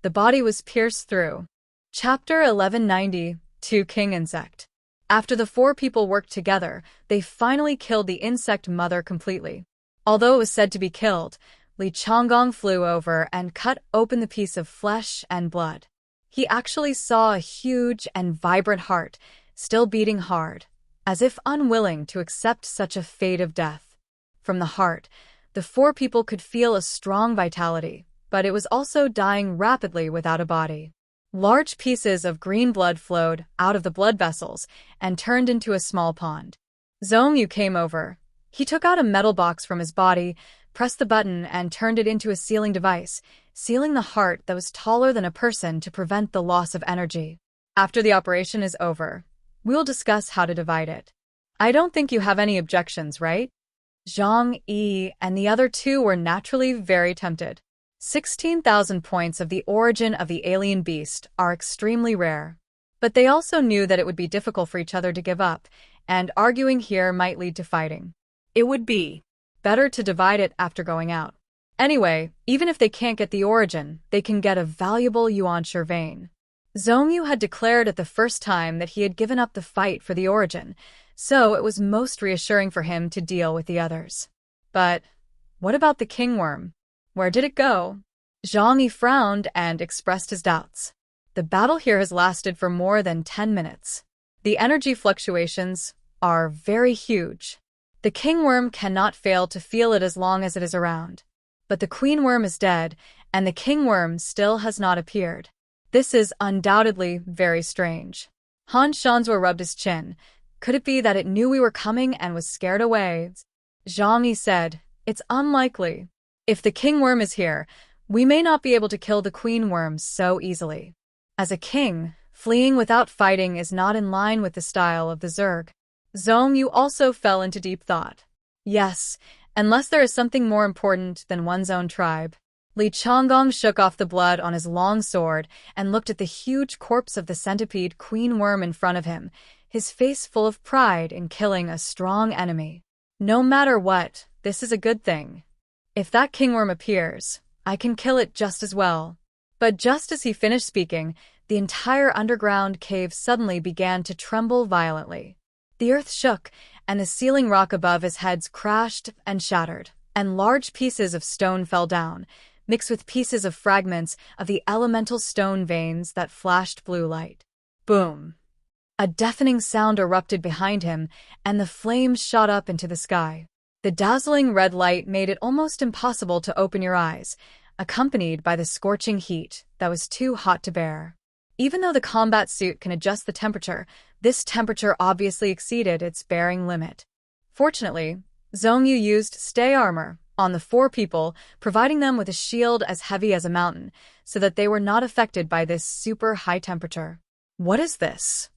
The body was pierced through. Chapter 1190, King Insect. After the four people worked together, they finally killed the insect mother completely. Although it was said to be killed, Li Changgong flew over and cut open the piece of flesh and blood. He actually saw a huge and vibrant heart, still beating hard, as if unwilling to accept such a fate of death. From the heart, the four people could feel a strong vitality, but it was also dying rapidly without a body. Large pieces of green blood flowed out of the blood vessels and turned into a small pond. Zhong Yu came over. He took out a metal box from his body, pressed the button, and turned it into a sealing device, sealing the heart that was taller than a person to prevent the loss of energy. After the operation is over, we'll discuss how to divide it. I don't think you have any objections, right? Zhang Yi and the other two were naturally very tempted. 16,000 points of the origin of the alien beast are extremely rare. But they also knew that it would be difficult for each other to give up, and arguing here might lead to fighting. It would be better to divide it after going out. Anyway, even if they can't get the origin, they can get a valuable yuanshi vein. Zhong Yu had declared at the first time that he had given up the fight for the origin, so it was most reassuring for him to deal with the others. But what about the kingworm? Where did it go? Zhang Yi frowned and expressed his doubts. The battle here has lasted for more than 10 minutes. The energy fluctuations are very huge. The kingworm cannot fail to feel it as long as it is around. But the queen worm is dead, and the king worm still has not appeared. This is undoubtedly very strange. Han Shanzhua rubbed his chin. Could it be that it knew we were coming and was scared away? Zhang Yi said, "It's unlikely. If the king worm is here, we may not be able to kill the queen worm so easily. As a king, fleeing without fighting is not in line with the style of the Zerg." Zhong Yu also fell into deep thought. Yes, unless there is something more important than one's own tribe. Li Changgong shook off the blood on his long sword and looked at the huge corpse of the centipede queen worm in front of him, his face full of pride in killing a strong enemy. No matter what, this is a good thing. If that king worm appears, I can kill it just as well. But just as he finished speaking, the entire underground cave suddenly began to tremble violently. The earth shook, and the ceiling rock above his head crashed and shattered, and large pieces of stone fell down, mixed with pieces of fragments of the elemental stone veins that flashed blue light. Boom! A deafening sound erupted behind him, and the flames shot up into the sky. The dazzling red light made it almost impossible to open your eyes, accompanied by the scorching heat that was too hot to bear. Even though the combat suit can adjust the temperature, this temperature obviously exceeded its bearing limit. Fortunately, Zhong Yu used stay armor on the 4 people, providing them with a shield as heavy as a mountain, so that they were not affected by this super high temperature. What is this?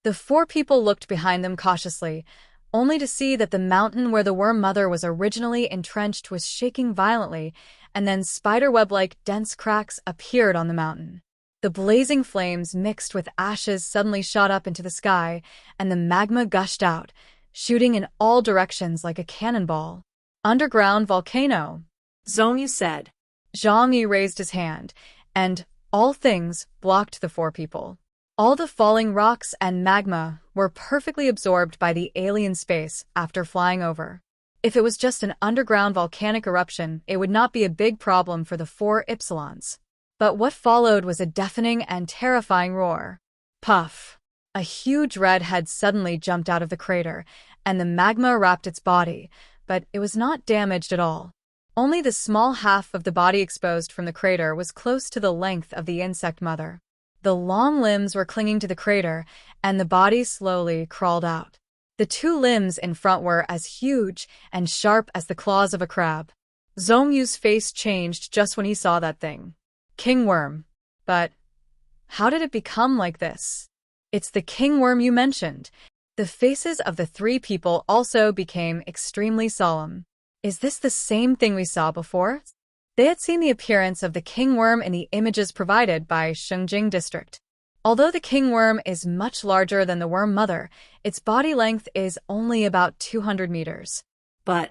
The 4 people looked behind them cautiously, only to see that the mountain where the worm mother was originally entrenched was shaking violently, and then spiderweb-like dense cracks appeared on the mountain. The blazing flames mixed with ashes suddenly shot up into the sky, and the magma gushed out, shooting in all directions like a cannonball. Underground volcano, Zhong Yu said. Zhang Yi raised his hand, and all things blocked the 4 people. All the falling rocks and magma were perfectly absorbed by the alien space after flying over. If it was just an underground volcanic eruption, it would not be a big problem for the 4 Ypsilons. But what followed was a deafening and terrifying roar. Puff! A huge red head suddenly jumped out of the crater, and the magma wrapped its body, but it was not damaged at all. Only the small half of the body exposed from the crater was close to the length of the insect mother. The long limbs were clinging to the crater, and the body slowly crawled out. The 2 limbs in front were as huge and sharp as the claws of a crab. Zhong Yu's face changed just when he saw that thing. King worm. But how did it become like this? It's the king worm you mentioned. The faces of the 3 people also became extremely solemn. Is this the same thing we saw before? They had seen the appearance of the king worm in the images provided by Shengjing District. Although the king worm is much larger than the worm mother, its body length is only about 200 meters. But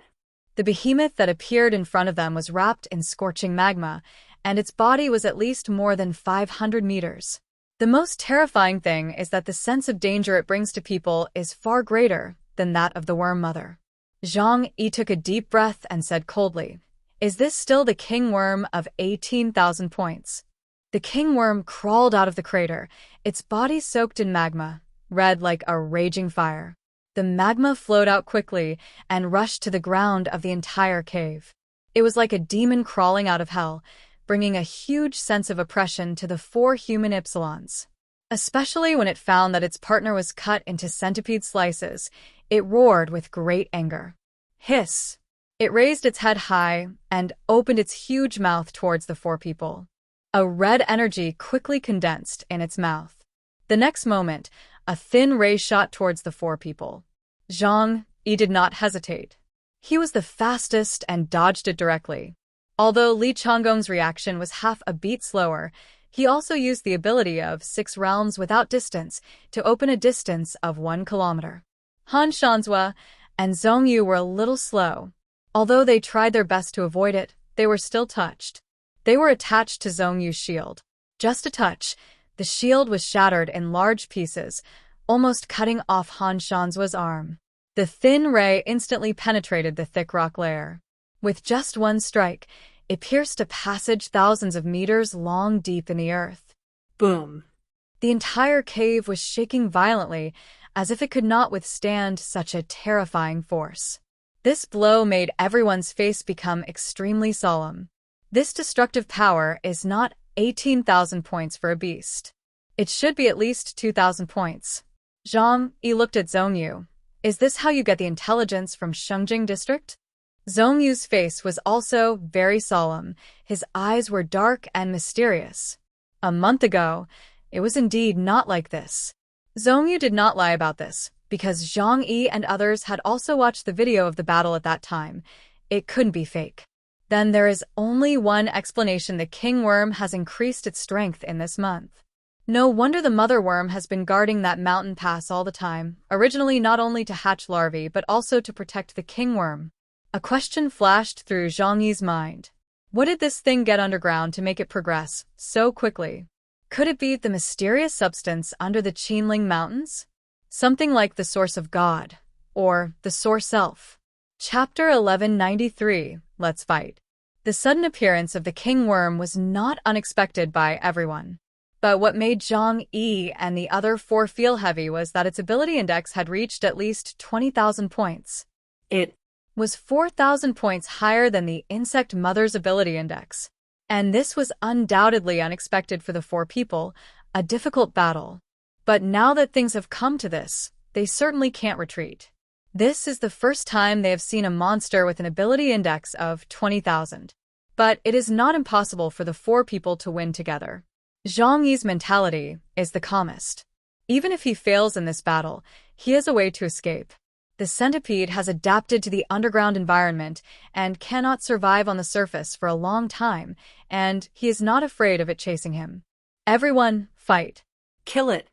the behemoth that appeared in front of them was wrapped in scorching magma, and its body was at least more than 500 meters. The most terrifying thing is that the sense of danger it brings to people is far greater than that of the worm mother. Zhang Yi took a deep breath and said coldly, "Is this still the king worm of 18,000 points?" The king worm crawled out of the crater, its body soaked in magma, red like a raging fire. The magma flowed out quickly and rushed to the ground of the entire cave. It was like a demon crawling out of hell, bringing a huge sense of oppression to the 4 human Ypsilons. Especially when it found that its partner was cut into centipede slices, it roared with great anger. Hiss! It raised its head high and opened its huge mouth towards the 4 people. A red energy quickly condensed in its mouth. The next moment, a thin ray shot towards the 4 people. Zhang Yi did not hesitate. He was the fastest and dodged it directly. Although Li Changgong's reaction was half a beat slower, he also used the ability of 6 rounds without distance to open a distance of 1 kilometer. Han Shanzhua and Zhong Yu were a little slow. Although they tried their best to avoid it, they were still touched. They were attached to Zhong Yu's shield. Just a touch, the shield was shattered in large pieces, almost cutting off Han Shanzhua's arm. The thin ray instantly penetrated the thick rock layer. With just 1 strike, it pierced a passage thousands of meters long deep in the earth. Boom! The entire cave was shaking violently, as if it could not withstand such a terrifying force. This blow made everyone's face become extremely solemn. This destructive power is not 18,000 points for a beast. It should be at least 2,000 points. Zhang Yi looked at Zhongyu. Is this how you get the intelligence from Shengjing district? Zhongyu's face was also very solemn. His eyes were dark and mysterious. A month ago, it was indeed not like this. Zhongyu did not lie about this, because Zhang Yi and others had also watched the video of the battle at that time. It couldn't be fake. Then there is only one explanation: the king worm has increased its strength in this month. No wonder the mother worm has been guarding that mountain pass all the time, originally not only to hatch larvae but also to protect the king worm. A question flashed through Zhang Yi's mind. What did this thing get underground to make it progress so quickly? Could it be the mysterious substance under the Qinling mountains? Something like the source of God, or the source self. Chapter 1193, Let's Fight. The sudden appearance of the king worm was not unexpected by everyone. But what made Zhang Yi and the other four feel heavy was that its ability index had reached at least 20,000 points. It was 4,000 points higher than the insect mother's ability index. And this was undoubtedly unexpected for the four people, a difficult battle. But now that things have come to this, they certainly can't retreat. This is the first time they have seen a monster with an ability index of 20,000. But it is not impossible for the four people to win together. Zhang Yi's mentality is the calmest. Even if he fails in this battle, he has a way to escape. The centipede has adapted to the underground environment and cannot survive on the surface for a long time, and he is not afraid of it chasing him. Everyone, fight. Kill it,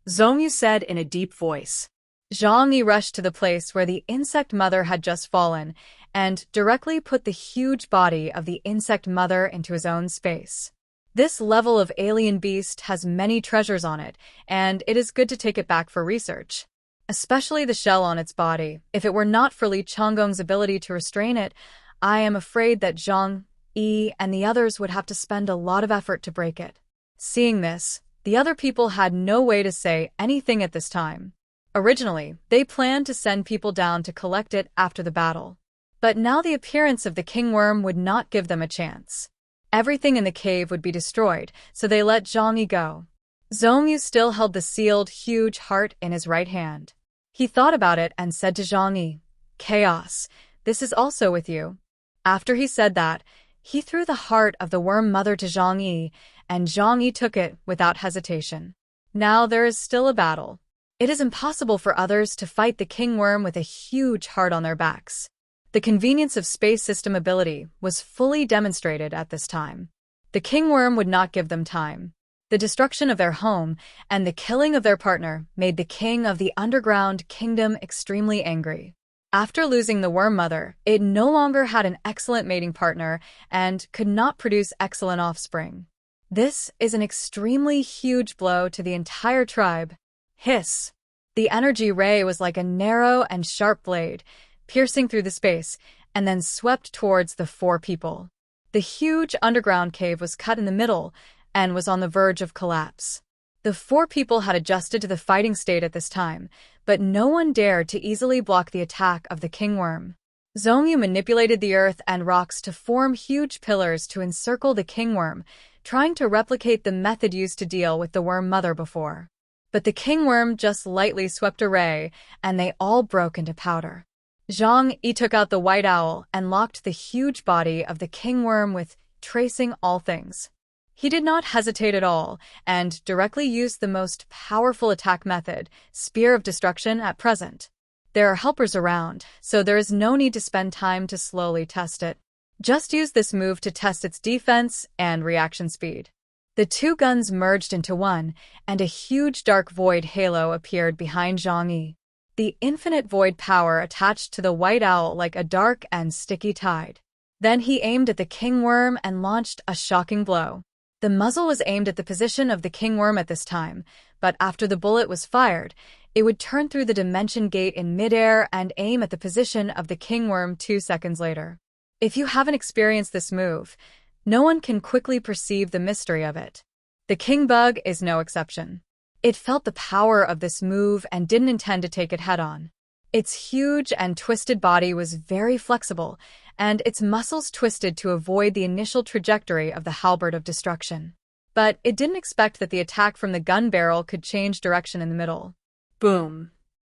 Zhongyu said in a deep voice. Zhang Yi rushed to the place where the insect mother had just fallen and directly put the huge body of the insect mother into his own space. This level of alien beast has many treasures on it, and it is good to take it back for research. Especially the shell on its body. If it were not for Li Changgong's ability to restrain it, I am afraid that Zhang Yi and the others would have to spend a lot of effort to break it. Seeing this, the other people had no way to say anything at this time. Originally, they planned to send people down to collect it after the battle. But now the appearance of the king worm would not give them a chance. Everything in the cave would be destroyed, so they let Zhang Yi go. Zhongyu still held the sealed, huge heart in his right hand. He thought about it and said to Zhang Yi, "Chaos, this is also with you." After he said that, he threw the heart of the worm mother to Zhang Yi, and Zhang Yi took it without hesitation. Now there is still a battle. It is impossible for others to fight the king worm with a huge heart on their backs. The convenience of space system ability was fully demonstrated at this time. The king worm would not give them time. The destruction of their home and the killing of their partner made the king of the underground kingdom extremely angry. After losing the worm mother, it no longer had an excellent mating partner and could not produce excellent offspring. This is an extremely huge blow to the entire tribe. Hiss! The energy ray was like a narrow and sharp blade, piercing through the space, and then swept towards the four people. The huge underground cave was cut in the middle and was on the verge of collapse. The four people had adjusted to the fighting state at this time, but no one dared to easily block the attack of the king worm. Zhongyu manipulated the earth and rocks to form huge pillars to encircle the king worm, trying to replicate the method used to deal with the worm mother before. But the king worm just lightly swept away, and they all broke into powder. Zhang Yi took out the white owl and locked the huge body of the king worm with tracing all things. He did not hesitate at all and directly used the most powerful attack method, Spear of Destruction, at present. There are helpers around, so there is no need to spend time to slowly test it. Just use this move to test its defense and reaction speed. The two guns merged into one, and a huge dark void halo appeared behind Zhang Yi. The infinite void power attached to the white owl like a dark and sticky tide. Then he aimed at the king worm and launched a shocking blow. The muzzle was aimed at the position of the king worm at this time, but after the bullet was fired, it would turn through the dimension gate in midair and aim at the position of the king worm 2 seconds later. If you haven't experienced this move, no one can quickly perceive the mystery of it. The king bug is no exception. It felt the power of this move and didn't intend to take it head-on. Its huge and twisted body was very flexible, and its muscles twisted to avoid the initial trajectory of the halberd of destruction. But it didn't expect that the attack from the gun barrel could change direction in the middle. Boom.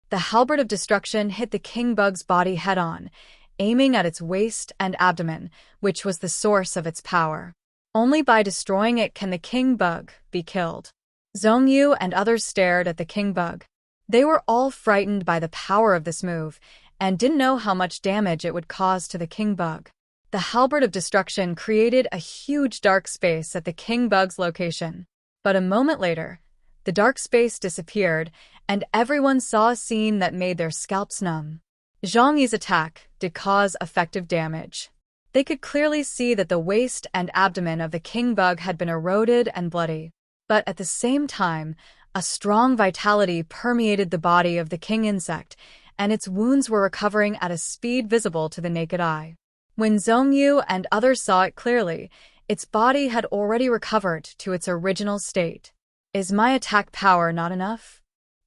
The halberd of destruction hit the king bug's body head-on, aiming at its waist and abdomen, which was the source of its power. Only by destroying it can the king bug be killed. Zhongyu and others stared at the king bug. They were all frightened by the power of this move, and didn't know how much damage it would cause to the king bug. The halberd of destruction created a huge dark space at the king bug's location. But a moment later, the dark space disappeared, and everyone saw a scene that made their scalps numb. Zhang Yi's attack did cause effective damage. They could clearly see that the waist and abdomen of the king bug had been eroded and bloody. But at the same time, a strong vitality permeated the body of the king insect, and its wounds were recovering at a speed visible to the naked eye. When Zhongyu and others saw it clearly, its body had already recovered to its original state. Is my attack power not enough?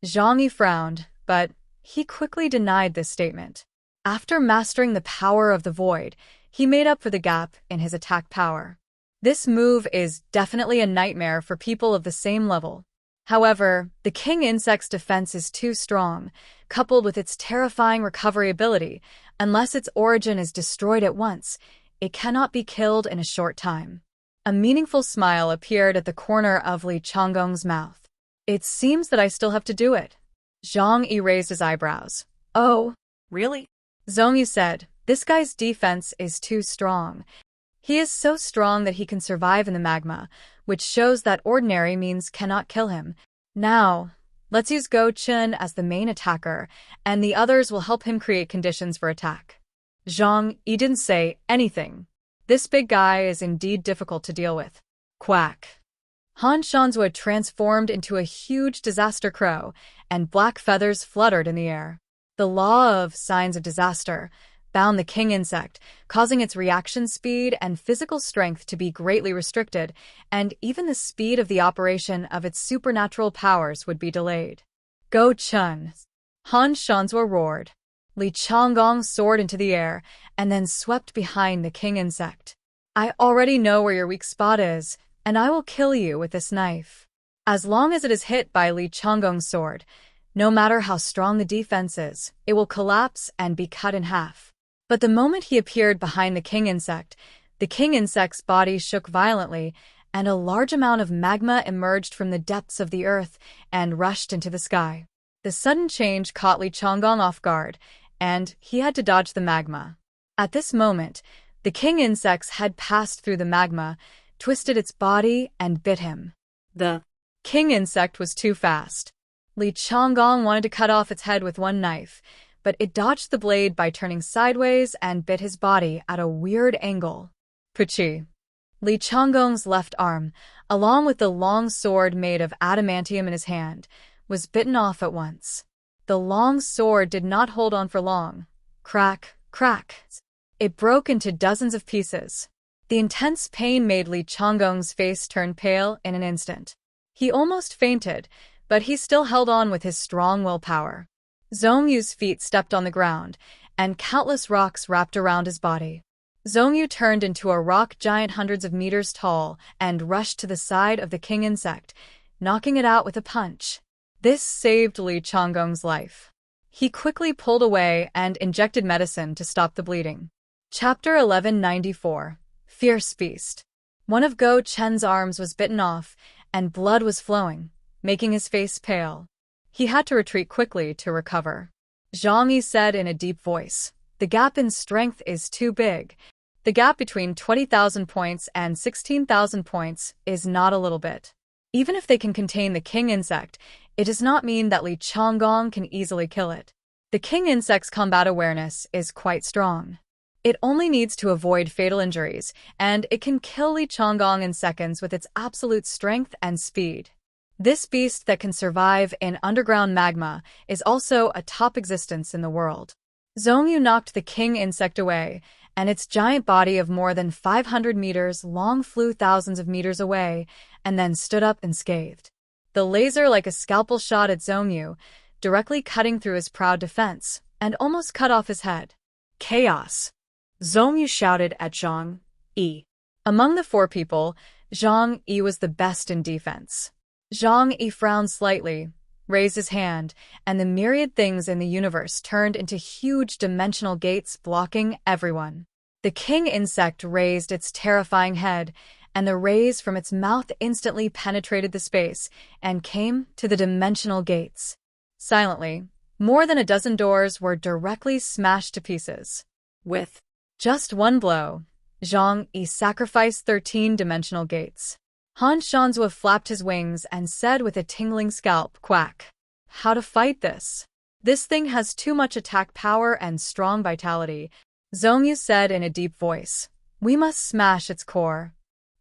Zhang Yi frowned, but he quickly denied this statement. After mastering the power of the void, he made up for the gap in his attack power. This move is definitely a nightmare for people of the same level. However, the king insect's defense is too strong, coupled with its terrifying recovery ability. Unless its origin is destroyed at once, it cannot be killed in a short time. A meaningful smile appeared at the corner of Li Changgong's mouth. It seems that I still have to do it. Zhang Yi raised his eyebrows. Oh, Really? Zhongyu said, this guy's defense is too strong. He is so strong that he can survive in the magma, which shows that ordinary means cannot kill him. Now, let's use Go Chun as the main attacker, and the others will help him create conditions for attack. Zhang Yi didn't say anything. This big guy is indeed difficult to deal with. Quack. Han Shanzhua transformed into a huge disaster crow, and black feathers fluttered in the air. The law of signs of disaster bound the king insect, causing its reaction speed and physical strength to be greatly restricted, and even the speed of the operation of its supernatural powers would be delayed. Go Chun! Han Shanzhua roared. Li Changgong soared into the air, and then swept behind the king insect. I already know where your weak spot is, and I will kill you with this knife. As long as it is hit by Li Changgong's sword, no matter how strong the defense is, it will collapse and be cut in half. But the moment he appeared behind the king insect's body shook violently, and a large amount of magma emerged from the depths of the earth and rushed into the sky. The sudden change caught Li Changgong off guard, and he had to dodge the magma. At this moment, the king insect had passed through the magma, twisted its body, and bit him. The king insect was too fast. Li Changgong wanted to cut off its head with one knife, but it dodged the blade by turning sideways and bit his body at a weird angle. Puchi. Li Changgong's left arm, along with the long sword made of adamantium in his hand, was bitten off at once. The long sword did not hold on for long. Crack, crack. It broke into dozens of pieces. The intense pain made Li Changgong's face turn pale in an instant. He almost fainted, but he still held on with his strong willpower. Zhongyu's feet stepped on the ground, and countless rocks wrapped around his body. Zhongyu turned into a rock giant hundreds of meters tall and rushed to the side of the king insect, knocking it out with a punch. This saved Li Changgong's life. He quickly pulled away and injected medicine to stop the bleeding. Chapter 1194. Fierce Beast. One of Go Chen's arms was bitten off, and blood was flowing, making his face pale. He had to retreat quickly to recover. Zhang Yi said in a deep voice, the gap in strength is too big. The gap between 20,000 points and 16,000 points is not a little bit. Even if they can contain the king insect, it does not mean that Li Changgong can easily kill it. The king insect's combat awareness is quite strong. It only needs to avoid fatal injuries, and it can kill Li Changgong in seconds with its absolute strength and speed. This beast that can survive in underground magma is also a top existence in the world. Zhongyu knocked the king insect away, and its giant body of more than 500 meters long flew thousands of meters away, and then stood up unscathed. The laser like a scalpel shot at Zhongyu, directly cutting through his proud defense, and almost cut off his head. Chaos! Zhong Yu shouted at Zhang Yi. Among the 4 people, Zhang Yi was the best in defense. Zhang Yi frowned slightly, raised his hand, and the myriad things in the universe turned into huge dimensional gates blocking everyone. The king insect raised its terrifying head, and the rays from its mouth instantly penetrated the space and came to the dimensional gates. Silently, more than a dozen doors were directly smashed to pieces. With just one blow, Zhang Yi sacrificed 13 dimensional gates. Han Shanzhua flapped his wings and said with a tingling scalp, "Quack. How to fight this? This thing has too much attack power and strong vitality," Zhong Yu said in a deep voice. "We must smash its core."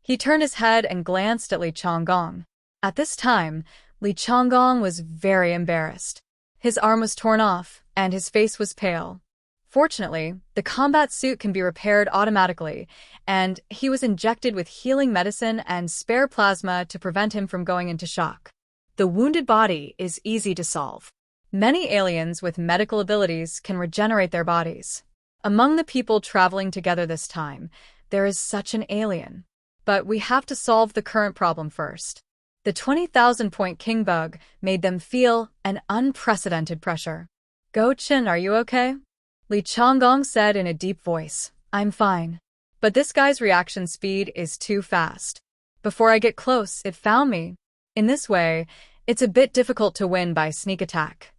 He turned his head and glanced at Li Changgong. At this time, Li Changgong was very embarrassed. His arm was torn off, and his face was pale. Fortunately, the combat suit can be repaired automatically, and he was injected with healing medicine and spare plasma to prevent him from going into shock. the wounded body is easy to solve. Many aliens with medical abilities can regenerate their bodies. Among the people traveling together this time, there is such an alien. But we have to solve the current problem first. The 20,000-point king bug made them feel an unprecedented pressure. "Go Qin, are you okay?" Li Changgong said in a deep voice. "I'm fine. But this guy's reaction speed is too fast. Before I get close, it found me. In this way, it's a bit difficult to win by sneak attack."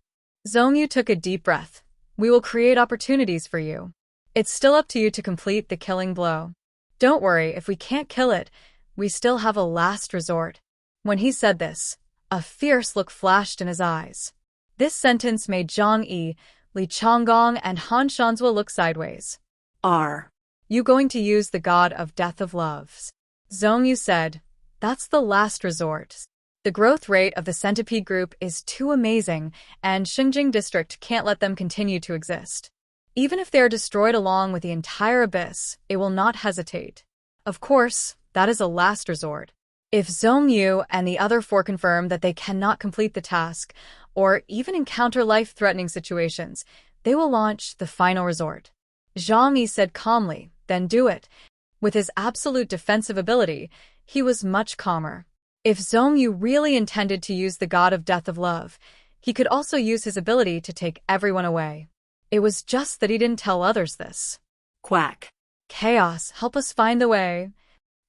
Zhong Yu took a deep breath. "We will create opportunities for you. It's still up to you to complete the killing blow. Don't worry, if we can't kill it, we still have a last resort." When he said this, a fierce look flashed in his eyes. This sentence made Zhang Yi, Li Changgong, and Han Shanzhua look sideways. "Are you going to use the god of death of loves?" Zhong Yu said. "That's the last resort. The growth rate of the centipede group is too amazing, and Xinjiang district can't let them continue to exist. Even if they are destroyed along with the entire abyss, it will not hesitate. Of course, that is a last resort. If Zhong Yu and the other 4 confirm that they cannot complete the task, or even encounter life-threatening situations, they will launch the final resort." Zhang Yi said calmly, "Then do it." With his absolute defensive ability, he was much calmer. If Zhong Yu really intended to use the god of death of love, he could also use his ability to take everyone away. It was just that he didn't tell others this. quack. "Chaos, help us find the way."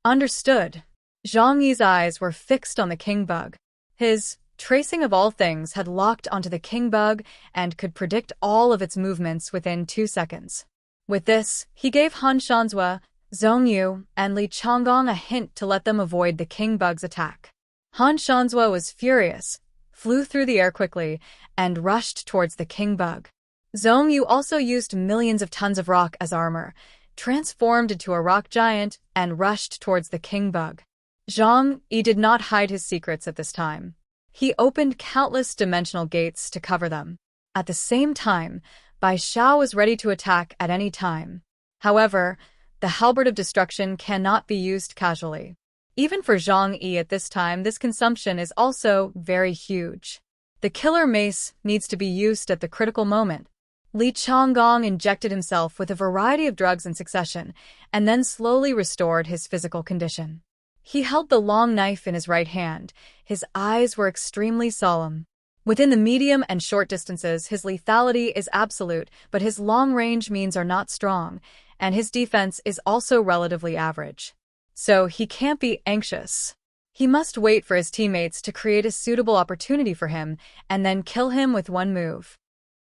"Understood." Zhang Yi's eyes were fixed on the king bug. His tracing of all things had locked onto the king bug and could predict all of its movements within 2 seconds. With this, he gave Han Shanzhua, Zhong Yu, and Li Changgong a hint to let them avoid the king bug's attack. Han Shanzhua was furious, flew through the air quickly, and rushed towards the king bug. Zhong Yu also used millions of tons of rock as armor, transformed into a rock giant, and rushed towards the king bug. Zhang Yi did not hide his secrets at this time. He opened countless dimensional gates to cover them. At the same time, Bai Xiao was ready to attack at any time. However, the halberd of destruction cannot be used casually. Even for Zhang Yi at this time, this consumption is also very huge. The killer mace needs to be used at the critical moment. Li Changgong injected himself with a variety of drugs in succession, and then slowly restored his physical condition. He held the long knife in his right hand. His eyes were extremely solemn. Within the medium and short distances, his lethality is absolute, but his long-range means are not strong, and his defense is also relatively average. So he can't be anxious. He must wait for his teammates to create a suitable opportunity for him, and then kill him with one move.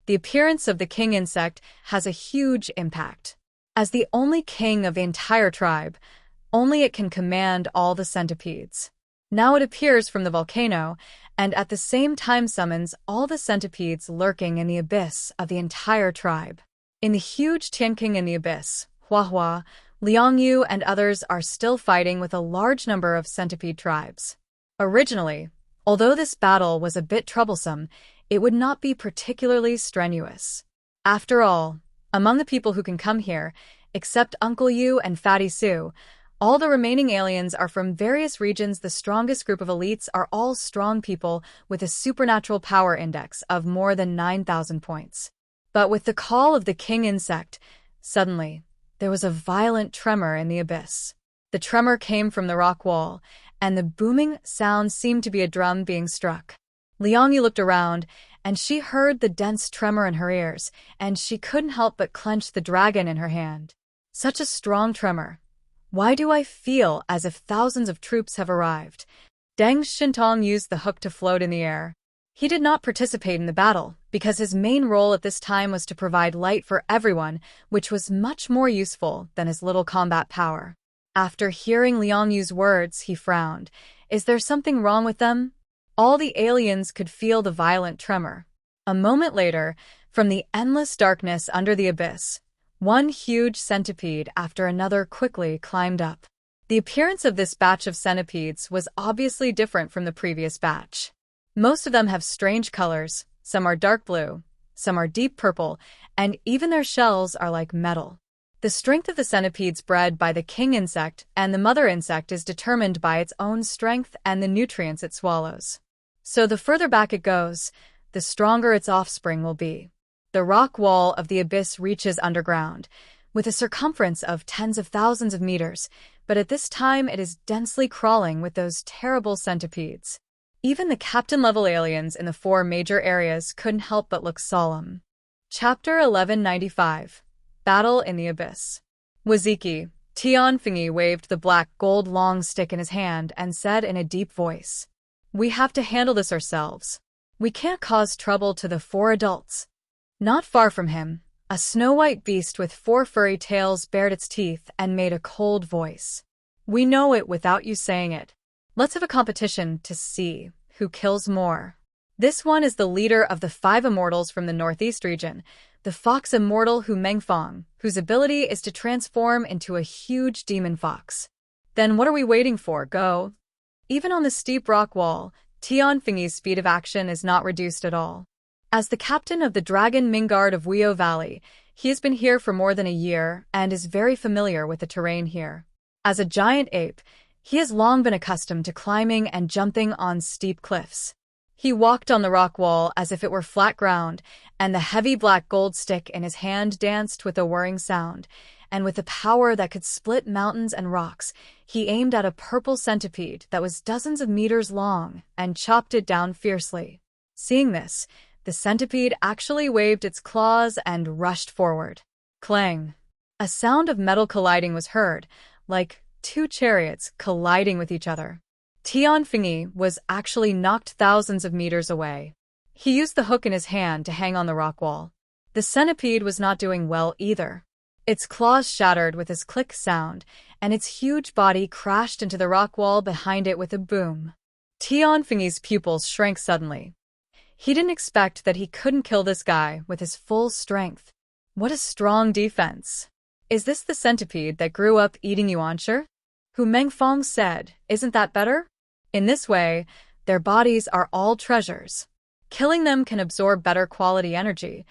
The appearance of the king insect has a huge impact. As the only king of the entire tribe, only it can command all the centipedes. Now it appears from the volcano, and at the same time summons all the centipedes lurking in the abyss of the entire tribe. In the huge Tianqing in the abyss, Huahua, Liang Yu, and others are still fighting with a large number of centipede tribes. Originally, although this battle was a bit troublesome, it would not be particularly strenuous. After all, among the people who can come here, except Uncle Yu and Fatty Sue, all the remaining aliens are from various regions. The strongest group of elites are all strong people with a supernatural power index of more than 9,000 points. But with the call of the king insect, suddenly, there was a violent tremor in the abyss. The tremor came from the rock wall, and the booming sound seemed to be a drum being struck. Liangyu looked around, and she heard the dense tremor in her ears, and she couldn't help but clench the dragon in her hand. Such a strong tremor. Why do I feel as if thousands of troops have arrived? Deng Shintong used the hook to float in the air. He did not participate in the battle, because his main role at this time was to provide light for everyone, which was much more useful than his little combat power. After hearing Liangyu's words, he frowned. Is there something wrong with them? All the aliens could feel the violent tremor. A moment later, from the endless darkness under the abyss, one huge centipede after another quickly climbed up. The appearance of this batch of centipedes was obviously different from the previous batch. Most of them have strange colors, some are dark blue, some are deep purple, and even their shells are like metal. The strength of the centipedes bred by the king insect and the mother insect is determined by its own strength and the nutrients it swallows. So the further back it goes, the stronger its offspring will be. The rock wall of the abyss reaches underground, with a circumference of tens of thousands of meters, but at this time it is densely crawling with those terrible centipedes. Even the captain-level aliens in the 4 major areas couldn't help but look solemn. Chapter 1195. Battle in the Abyss. Waziki, Tianfengyi waved the black gold long stick in his hand and said in a deep voice, "We have to handle this ourselves. We can't cause trouble to the 4 adults." Not far from him, a snow-white beast with 4 furry tails bared its teeth and made a cold voice. "We know it without you saying it. Let's have a competition to see who kills more." This one is the leader of the 5 immortals from the northeast region, the fox immortal Hu Mengfang, whose ability is to transform into a huge demon fox. Then what are we waiting for? Go! Even on the steep rock wall, Tianfengyi's speed of action is not reduced at all. As the captain of the Dragon Mingard of Weo Valley, he has been here for more than a year and is very familiar with the terrain here. As a giant ape, he has long been accustomed to climbing and jumping on steep cliffs. He walked on the rock wall as if it were flat ground, and the heavy black gold stick in his hand danced with a whirring sound, and with a power that could split mountains and rocks, he aimed at a purple centipede that was dozens of meters long and chopped it down fiercely. Seeing this, the centipede actually waved its claws and rushed forward. Clang! A sound of metal colliding was heard, like 2 chariots colliding with each other. Tianfengyi was actually knocked thousands of meters away. He used the hook in his hand to hang on the rock wall. The centipede was not doing well either. Its claws shattered with his click sound, and its huge body crashed into the rock wall behind it with a boom. Tianfengyi's pupils shrank suddenly. He didn't expect that he couldn't kill this guy with his full strength. What a strong defense. "Is this the centipede that grew up eating yuanshi?" Hu Mengfang said. "Isn't that better? In this way, their bodies are all treasures. Killing them can absorb better quality energy."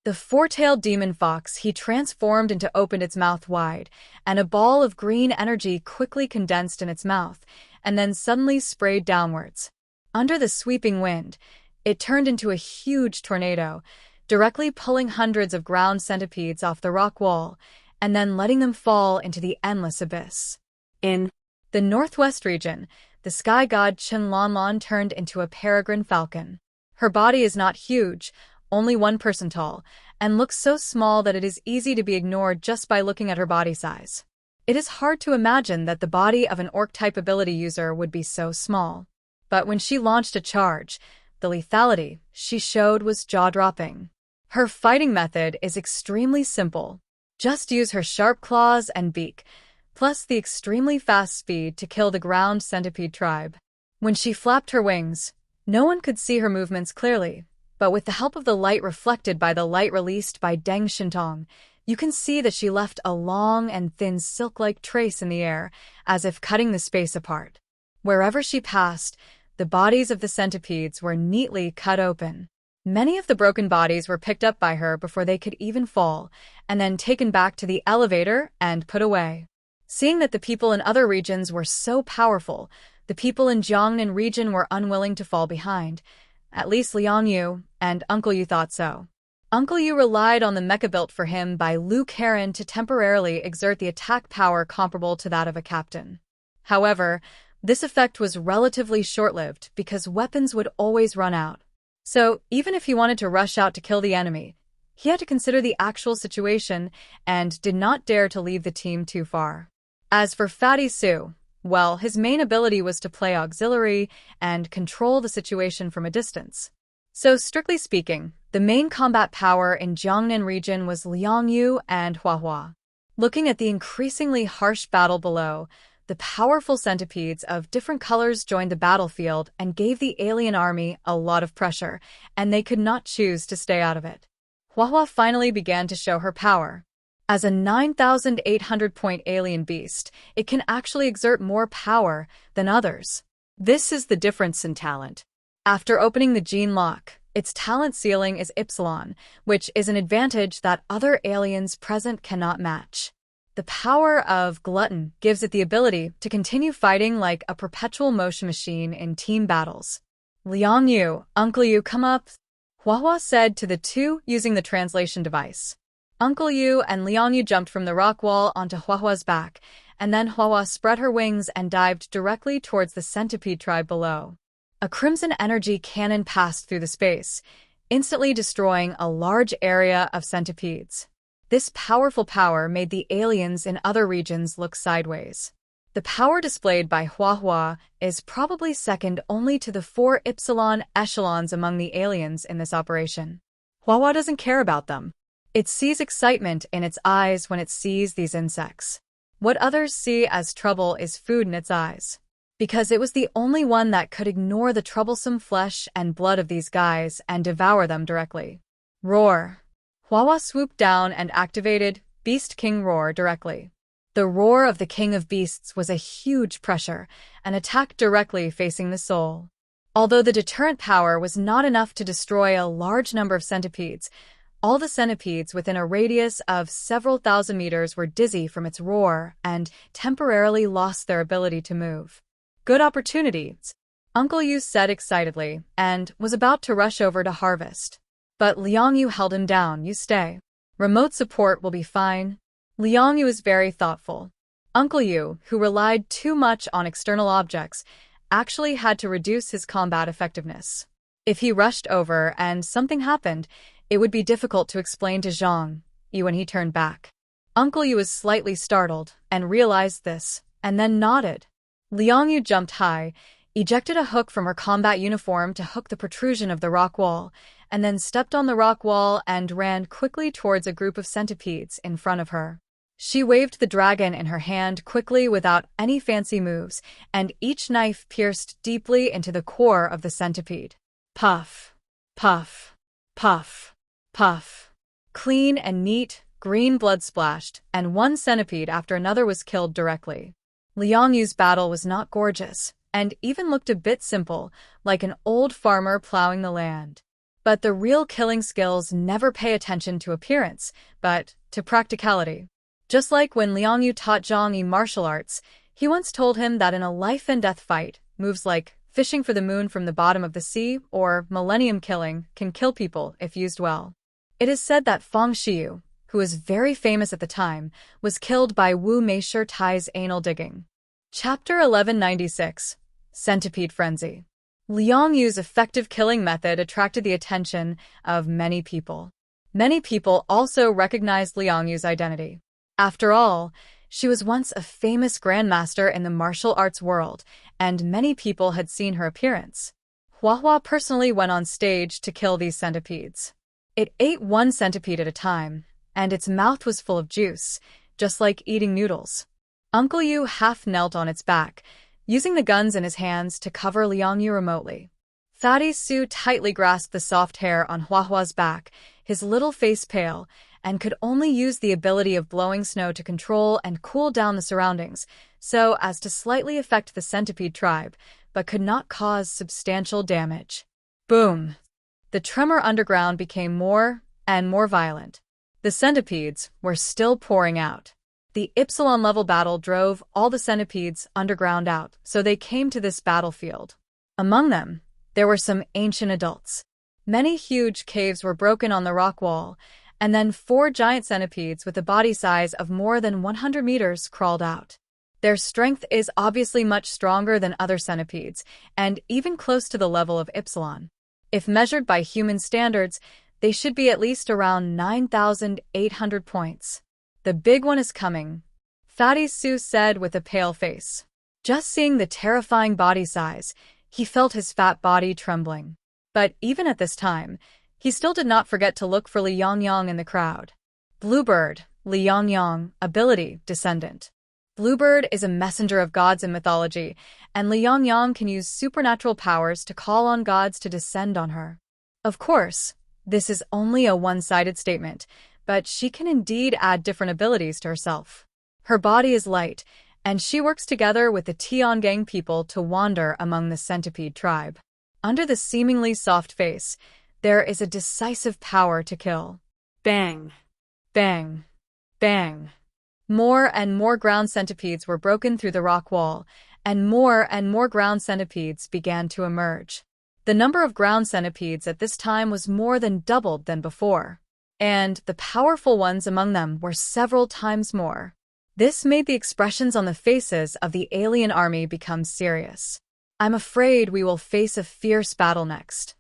The 4-tailed demon fox he transformed into opened its mouth wide, and a ball of green energy quickly condensed in its mouth, and then suddenly sprayed downwards. Under the sweeping wind, it turned into a huge tornado, directly pulling hundreds of ground centipedes off the rock wall, and then letting them fall into the endless abyss. In the northwest region, the sky god Qinling turned into a peregrine falcon. Her body is not huge, only 1 person tall, and looks so small that it is easy to be ignored just by looking at her body size. It is hard to imagine that the body of an orc-type ability user would be so small. But when she launched a charge, the lethality she showed was jaw-dropping. Her fighting method is extremely simple. Just use her sharp claws and beak, plus the extremely fast speed to kill the ground centipede tribe. When she flapped her wings, no one could see her movements clearly, but with the help of the light reflected by the light released by Deng Shintong, you can see that she left a long and thin silk-like trace in the air, as if cutting the space apart. Wherever she passed, the bodies of the centipedes were neatly cut open. Many of the broken bodies were picked up by her before they could even fall, and then taken back to the elevator and put away. Seeing that the people in other regions were so powerful, the people in Jiangnan region were unwilling to fall behind. At least Liangyu and Uncle Yu thought so. Uncle Yu relied on the mecha built for him by Liu Karen to temporarily exert the attack power comparable to that of a captain. However, this effect was relatively short-lived because weapons would always run out. So, even if he wanted to rush out to kill the enemy, he had to consider the actual situation and did not dare to leave the team too far. As for Fatty Su, well, his main ability was to play auxiliary and control the situation from a distance. So, strictly speaking, the main combat power in Jiangnan region was Liangyu and Huahua. Looking at the increasingly harsh battle below, the powerful centipedes of different colors joined the battlefield and gave the alien army a lot of pressure, and they could not choose to stay out of it. Huahua finally began to show her power. As a 9,800-point alien beast, it can actually exert more power than others. This is the difference in talent. After opening the gene lock, its talent ceiling is Ypsilon, which is an advantage that other aliens present cannot match. The power of Glutton gives it the ability to continue fighting like a perpetual motion machine in team battles. Liangyu, Uncle Yu, come up, Huahua said to the two using the translation device. Uncle Yu and Liangyu jumped from the rock wall onto Huahua's back, and then Huahua spread her wings and dived directly towards the centipede tribe below. A crimson energy cannon passed through the space, instantly destroying a large area of centipedes. This powerful power made the aliens in other regions look sideways. The power displayed by Huahua is probably second only to the 4 Ypsilon echelons among the aliens in this operation. Huahua doesn't care about them. It sees excitement in its eyes when it sees these insects. What others see as trouble is food in its eyes. Because it was the only one that could ignore the troublesome flesh and blood of these guys and devour them directly. Roar! Huahua swooped down and activated Beast King Roar directly. The roar of the King of Beasts was a huge pressure, an attack directly facing the soul. Although the deterrent power was not enough to destroy a large number of centipedes, all the centipedes within a radius of several thousand meters were dizzy from its roar and temporarily lost their ability to move. Good opportunity, Uncle Yu said excitedly, and was about to rush over to harvest. But Liangyu held him down. You stay. Remote support will be fine. Liangyu was very thoughtful. Uncle Yu, who relied too much on external objects, actually had to reduce his combat effectiveness. If he rushed over and something happened, it would be difficult to explain to Zhang Yi when he turned back. Uncle Yu was slightly startled and realized this, and then nodded. Liangyu jumped high, ejected a hook from her combat uniform to hook the protrusion of the rock wall, and then stepped on the rock wall and ran quickly towards a group of centipedes in front of her. She waved the dragon in her hand quickly without any fancy moves, and each knife pierced deeply into the core of the centipede. Puff, puff, puff, puff. Clean and neat, green blood splashed, and one centipede after another was killed directly. Liangyu's battle was not gorgeous, and even looked a bit simple, like an old farmer plowing the land. But the real killing skills never pay attention to appearance, but to practicality. Just like when Liangyu taught Zhang Yi martial arts, he once told him that in a life-and-death fight, moves like fishing for the moon from the bottom of the sea or millennium killing can kill people if used well. It is said that Fang Shiyu, who was very famous at the time, was killed by Wu Meisher Tai's anal digging. Chapter 1196. Centipede Frenzy. Liangyu's effective killing method attracted the attention of many people. Many people also recognized Liangyu's identity. After all, she was once a famous grandmaster in the martial arts world, and many people had seen her appearance. Huahua personally went on stage to kill these centipedes. It ate one centipede at a time, and its mouth was full of juice, just like eating noodles. Uncle Yu half knelt on its back, using the guns in his hands to cover Liangyu remotely. Fatty Su tightly grasped the soft hair on Huahua's back, his little face pale, and could only use the ability of blowing snow to control and cool down the surroundings, so as to slightly affect the centipede tribe, but could not cause substantial damage. Boom! The tremor underground became more and more violent. The centipedes were still pouring out. The Ypsilon-level battle drove all the centipedes underground out, so they came to this battlefield. Among them, there were some ancient adults. Many huge caves were broken on the rock wall, and then 4 giant centipedes with a body size of more than 100 meters crawled out. Their strength is obviously much stronger than other centipedes, and even close to the level of Epsilon. If measured by human standards, they should be at least around 9,800 points. The big one is coming, Fatty Sue said with a pale face. Just seeing the terrifying body size, he felt his fat body trembling. But even at this time, he still did not forget to look for Li Yongyang in the crowd. Bluebird, Li Yongyang, ability, descendant. Bluebird is a messenger of gods in mythology, and Li Yongyang can use supernatural powers to call on gods to descend on her. Of course, this is only a one-sided statement, but she can indeed add different abilities to herself. Her body is light, and she works together with the Tiangang people to wander among the centipede tribe. Under the seemingly soft face, there is a decisive power to kill. Bang! Bang! Bang! More and more ground centipedes were broken through the rock wall, and more ground centipedes began to emerge. The number of ground centipedes at this time was more than doubled than before, and the powerful ones among them were several times more. This made the expressions on the faces of the alien army become serious. I'm afraid we will face a fierce battle next,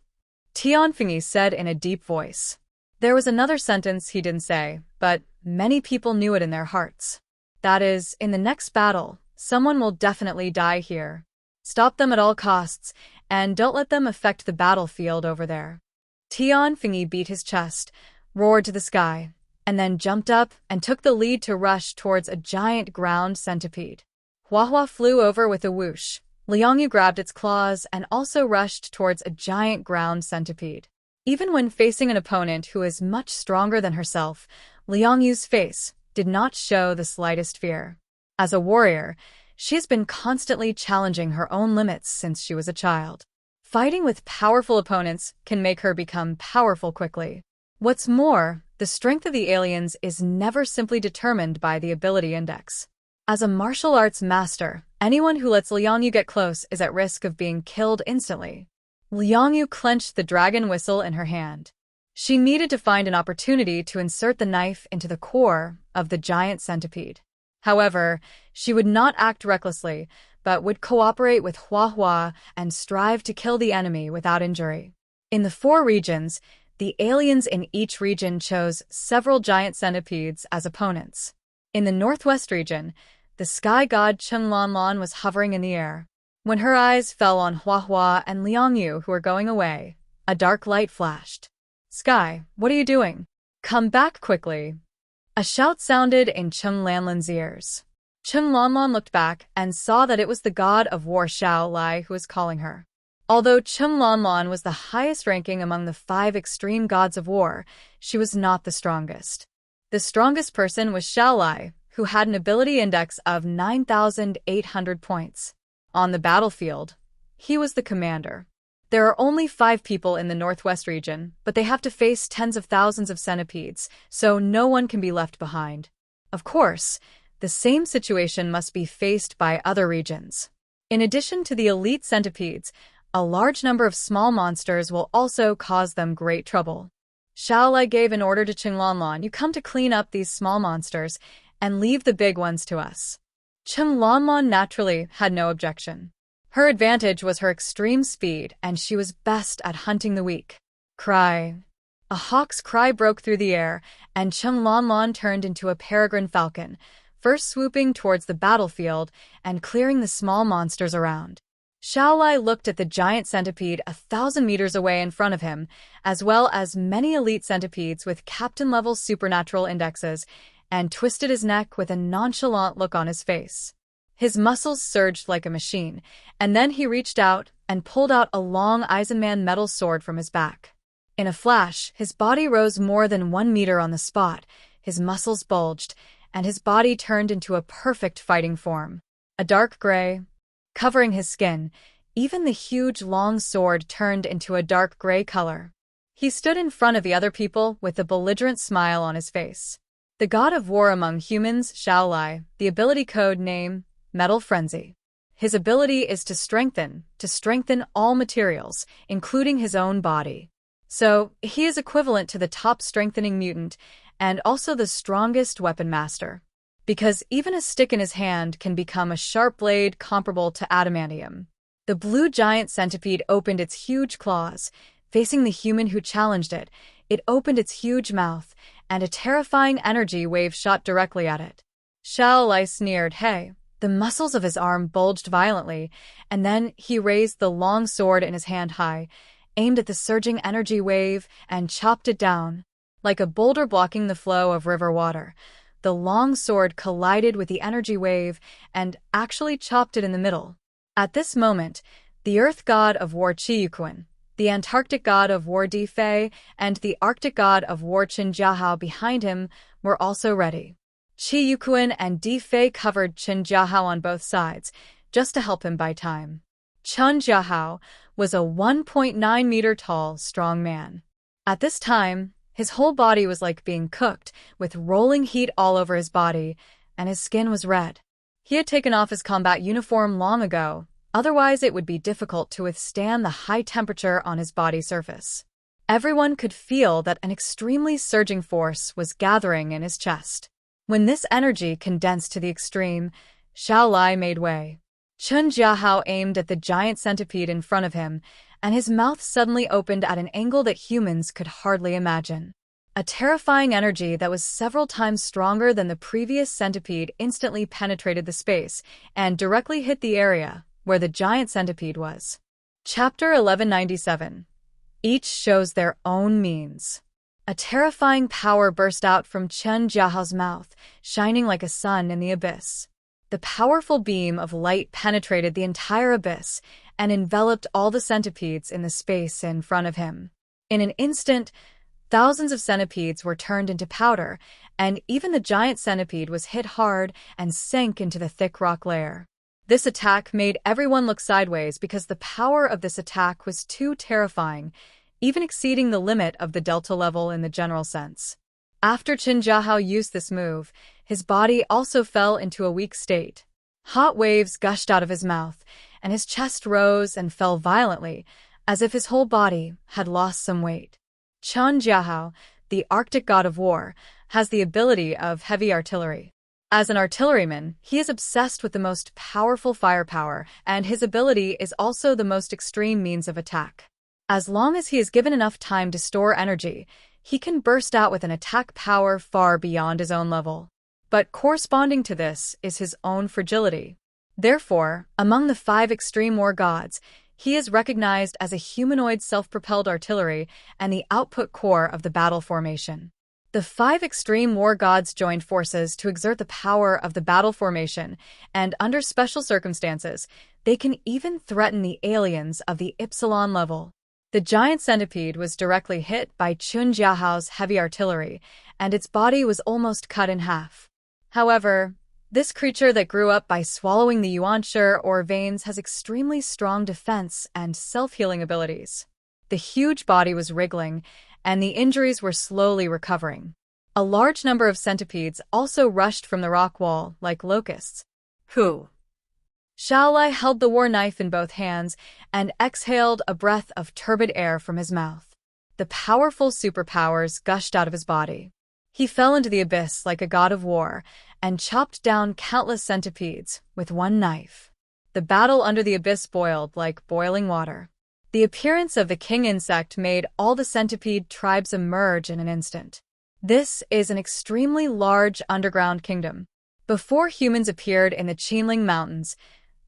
Tianfengyi said in a deep voice. There was another sentence he didn't say, but many people knew it in their hearts. That is, in the next battle, someone will definitely die here. Stop them at all costs, and don't let them affect the battlefield over there. Tianfengyi beat his chest, roared to the sky, and then jumped up and took the lead to rush towards a giant ground centipede. Hua flew over with a whoosh. Liangyu grabbed its claws and also rushed towards a giant ground centipede. Even when facing an opponent who is much stronger than herself, Liangyu's face did not show the slightest fear. As a warrior, she has been constantly challenging her own limits since she was a child. Fighting with powerful opponents can make her become powerful quickly. What's more, the strength of the aliens is never simply determined by the ability index. As a martial arts master, anyone who lets Liangyu get close is at risk of being killed instantly. Liangyu clenched the dragon whistle in her hand. She needed to find an opportunity to insert the knife into the core of the giant centipede. However, she would not act recklessly, but would cooperate with Hua and strive to kill the enemy without injury. In the 4 regions, the aliens in each region chose several giant centipedes as opponents. In the northwest region, the sky god Qinling was hovering in the air. When her eyes fell on Hua and Liangyu, who were going away, a dark light flashed. "Sky, what are you doing? Come back quickly." A shout sounded in Qingling's ears. Qinling looked back and saw that it was the god of war Xiao Lai who was calling her. Although Qinling was the highest ranking among the 5 extreme gods of war, she was not the strongest. The strongest person was Xiao Lai, who had an ability index of 9,800 points. On the battlefield, he was the commander. There are only 5 people in the northwest region, but they have to face tens of thousands of centipedes, so no one can be left behind. Of course, the same situation must be faced by other regions. In addition to the elite centipedes, a large number of small monsters will also cause them great trouble. Xiao Lai gave an order to Qinling, "You come to clean up these small monsters and leave the big ones to us." Qinling naturally had no objection. Her advantage was her extreme speed, and she was best at hunting the weak. Cry. A hawk's cry broke through the air, and Qinling turned into a peregrine falcon, first swooping towards the battlefield and clearing the small monsters around. Xiao Lai looked at the giant centipede 1,000 meters away in front of him, as well as many elite centipedes with captain-level supernatural indexes, and twisted his neck with a nonchalant look on his face. His muscles surged like a machine, and then he reached out and pulled out a long Eisenman metal sword from his back. In a flash, his body rose more than 1 meter on the spot, his muscles bulged, and his body turned into a perfect fighting form. A dark gray, covering his skin, even the huge long sword turned into a dark gray color. He stood in front of the other people with a belligerent smile on his face. The god of war among humans, Xiao Lai, the ability code name, Metal Frenzy. His ability is to strengthen all materials, including his own body. So, he is equivalent to the top strengthening mutant and also the strongest weapon master. Because even a stick in his hand can become a sharp blade comparable to adamantium. The blue giant centipede opened its huge claws. Facing the human who challenged it, it opened its huge mouth, and a terrifying energy wave shot directly at it. Xiao Lai sneered, "Hey." The muscles of his arm bulged violently, and then he raised the long sword in his hand high, aimed at the surging energy wave, and chopped it down. Like a boulder blocking the flow of river water, the long sword collided with the energy wave and actually chopped it in the middle. At this moment, the Earth god of war Qiyuquan, the Antarctic god of war Di Fei, and the Arctic god of war Chen Jiahao behind him were also ready. Qiyuquan and Di Fei covered Chen Jiahao on both sides, just to help him buy time. Chen Jiahao was a 1.9-meter tall, strong man. At this time, his whole body was like being cooked, with rolling heat all over his body, and his skin was red. He had taken off his combat uniform long ago, otherwise it would be difficult to withstand the high temperature on his body surface. Everyone could feel that an extremely surging force was gathering in his chest. When this energy condensed to the extreme, Xiao Lai made way. Chen Jiahao aimed at the giant centipede in front of him, and his mouth suddenly opened at an angle that humans could hardly imagine. A terrifying energy that was several times stronger than the previous centipede instantly penetrated the space and directly hit the area where the giant centipede was. Chapter 1197. Each shows their own means. A terrifying power burst out from Chen Jiahao's mouth, shining like a sun in the abyss. The powerful beam of light penetrated the entire abyss and enveloped all the centipedes in the space in front of him. In an instant, thousands of centipedes were turned into powder, and even the giant centipede was hit hard and sank into the thick rock layer. This attack made everyone look sideways because the power of this attack was too terrifying, even exceeding the limit of the delta level in the general sense. After Chen Jiahao used this move, his body also fell into a weak state. Hot waves gushed out of his mouth, and his chest rose and fell violently, as if his whole body had lost some weight. Chen Jiahao, the Arctic god of war, has the ability of heavy artillery. As an artilleryman, he is obsessed with the most powerful firepower, and his ability is also the most extreme means of attack. As long as he is given enough time to store energy, he can burst out with an attack power far beyond his own level. But corresponding to this is his own fragility. Therefore, among the 5 extreme war gods, he is recognized as a humanoid self-propelled artillery and the output core of the battle formation. The 5 extreme war gods joined forces to exert the power of the battle formation, and under special circumstances, they can even threaten the aliens of the Epsilon level. The giant centipede was directly hit by Chen Jiahao's heavy artillery, and its body was almost cut in half. However, this creature that grew up by swallowing the yuanshi or veins has extremely strong defense and self-healing abilities. The huge body was wriggling, and the injuries were slowly recovering. A large number of centipedes also rushed from the rock wall like locusts. Who? Xiao Lai held the war knife in both hands and exhaled a breath of turbid air from his mouth. The powerful superpowers gushed out of his body. He fell into the abyss like a god of war and chopped down countless centipedes with one knife. The battle under the abyss boiled like boiling water. The appearance of the king insect made all the centipede tribes emerge in an instant. This is an extremely large underground kingdom. Before humans appeared in the Qinling Mountains,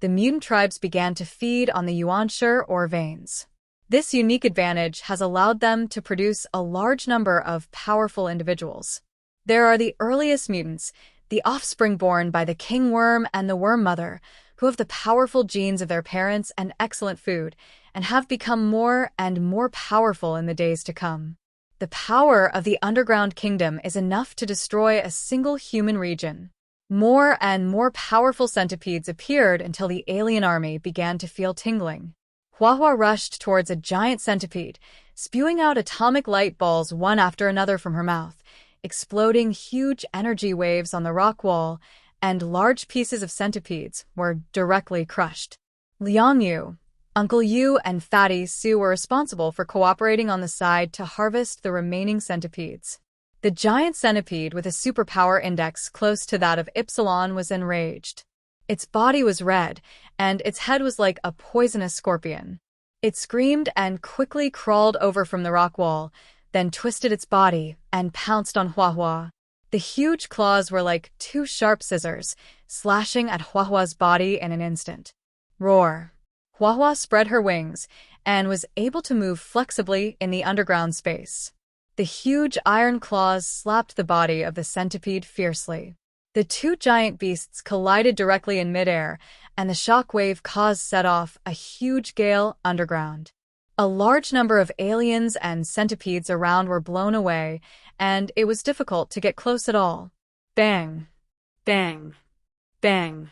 the mutant tribes began to feed on the yuanshi or veins. This unique advantage has allowed them to produce a large number of powerful individuals. There are the earliest mutants, the offspring born by the king worm and the worm mother, who have the powerful genes of their parents and excellent food, and have become more and more powerful in the days to come. The power of the underground kingdom is enough to destroy a single human region. More and more powerful centipedes appeared until the alien army began to feel tingling. Huahua rushed towards a giant centipede, spewing out atomic light balls one after another from her mouth, exploding huge energy waves on the rock wall, and large pieces of centipedes were directly crushed. Liang Yu, Uncle Yu and Fatty Sue were responsible for cooperating on the side to harvest the remaining centipedes. The giant centipede with a superpower index close to that of Ypsilon was enraged. Its body was red, and its head was like a poisonous scorpion. It screamed and quickly crawled over from the rock wall, then twisted its body and pounced on Huahua. The huge claws were like two sharp scissors, slashing at Huahua's body in an instant. Roar! Huahua spread her wings and was able to move flexibly in the underground space. The huge iron claws slapped the body of the centipede fiercely. The two giant beasts collided directly in midair, and the shock wave set off a huge gale underground. A large number of aliens and centipedes around were blown away, and it was difficult to get close at all. Bang! Bang! Bang!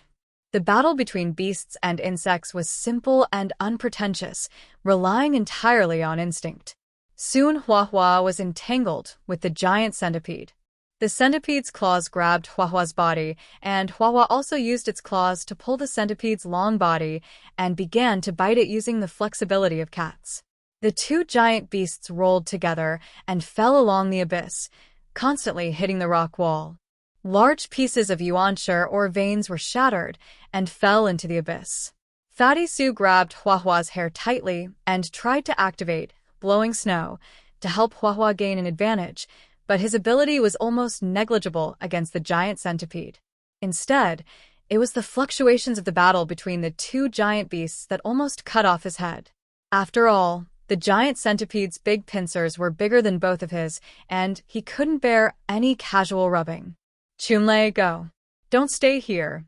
The battle between beasts and insects was simple and unpretentious, relying entirely on instinct. Soon Huahua was entangled with the giant centipede. The centipede's claws grabbed Huahua's body, and Huahua also used its claws to pull the centipede's long body and began to bite it using the flexibility of cats. The two giant beasts rolled together and fell along the abyss, constantly hitting the rock wall. Large pieces of yuanshi or veins were shattered and fell into the abyss. Fatty Sue grabbed Huahua's hair tightly and tried to activate blowing snow to help Huahua gain an advantage, but his ability was almost negligible against the giant centipede. Instead, it was the fluctuations of the battle between the two giant beasts that almost cut off his head. After all, the giant centipede's big pincers were bigger than both of his, and he couldn't bear any casual rubbing. Qinling, go. Don't stay here.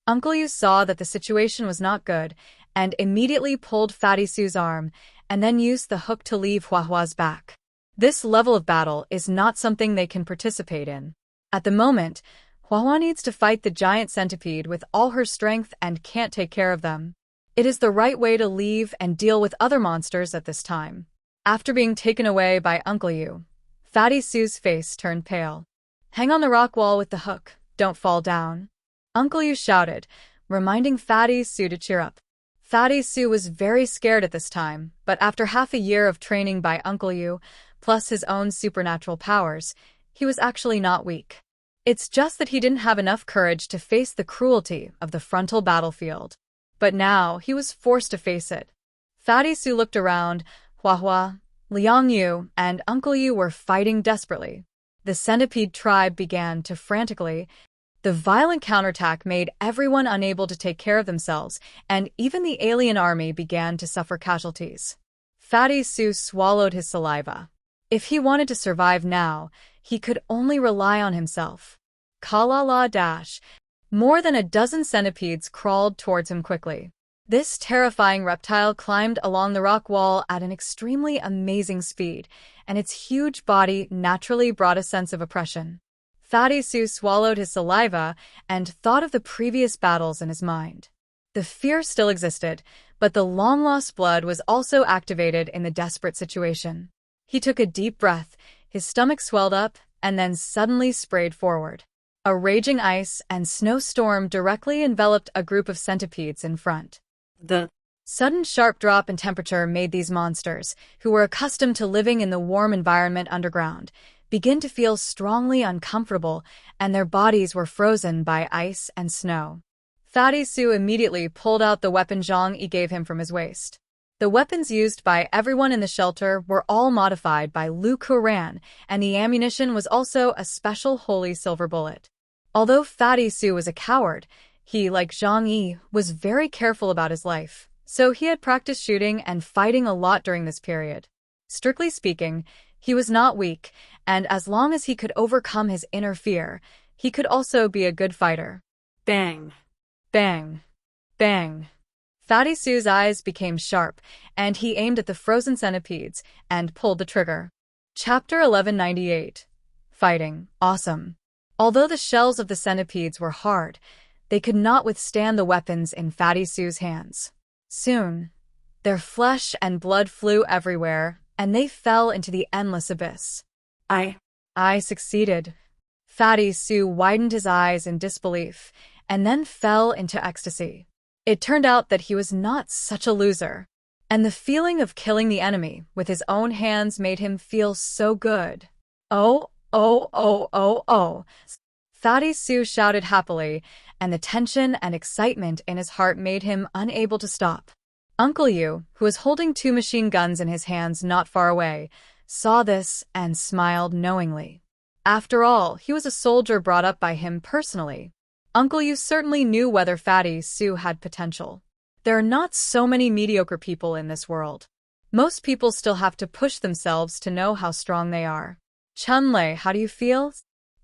Uncle Yu saw that the situation was not good and immediately pulled Fatty Sue's arm and then used the hook to leave Huahua's back. This level of battle is not something they can participate in. At the moment, Huahua needs to fight the giant centipede with all her strength and can't take care of them. It is the right way to leave and deal with other monsters at this time. After being taken away by Uncle Yu, Fatty Sue's face turned pale. Hang on the rock wall with the hook, don't fall down. Uncle Yu shouted, reminding Fatty Sue to cheer up. Fatty Sue was very scared at this time, but after half a year of training by Uncle Yu, plus his own supernatural powers, he was actually not weak. It's just that he didn't have enough courage to face the cruelty of the frontal battlefield. But now he was forced to face it. Fatty Sue looked around. Huahua, Liang Yu, and Uncle Yu were fighting desperately. The centipede tribe began to frantically. The violent counterattack made everyone unable to take care of themselves, and even the alien army began to suffer casualties. Fatty Sue swallowed his saliva. If he wanted to survive now, he could only rely on himself. Kalala dash. More than a dozen centipedes crawled towards him quickly. This terrifying reptile climbed along the rock wall at an extremely amazing speed, and its huge body naturally brought a sense of oppression. Fatty Sue swallowed his saliva and thought of the previous battles in his mind. The fear still existed, but the long-lost blood was also activated in the desperate situation. He took a deep breath, his stomach swelled up, and then suddenly sprayed forward. A raging ice and snowstorm directly enveloped a group of centipedes in front. The sudden sharp drop in temperature made these monsters, who were accustomed to living in the warm environment underground, begin to feel strongly uncomfortable, and their bodies were frozen by ice and snow. Fatty Sue immediately pulled out the weapon Zhang Yi gave him from his waist. The weapons used by everyone in the shelter were all modified by Lu Kuran, and the ammunition was also a special holy silver bullet. Although Fatty Sue was a coward, he, like Zhang Yi, was very careful about his life, so he had practiced shooting and fighting a lot during this period. Strictly speaking, he was not weak, and as long as he could overcome his inner fear, he could also be a good fighter. Bang! Bang! Bang! Fatty Sue's eyes became sharp, and he aimed at the frozen centipedes and pulled the trigger. Chapter 1198. Fighting. Awesome. Although the shells of the centipedes were hard, they could not withstand the weapons in Fatty Sue's hands. Soon, their flesh and blood flew everywhere, and they fell into the endless abyss. I succeeded. Fatty Sue widened his eyes in disbelief, and then fell into ecstasy. It turned out that he was not such a loser. And the feeling of killing the enemy with his own hands made him feel so good. Oh, oh, oh, oh, oh. Fatty Sue shouted happily, and the tension and excitement in his heart made him unable to stop. Uncle Yu, who was holding 2 machine guns in his hands not far away, saw this and smiled knowingly. After all, he was a soldier brought up by him personally. Uncle Yu certainly knew whether Fatty Sue had potential. There are not so many mediocre people in this world. Most people still have to push themselves to know how strong they are. Qinling, how do you feel?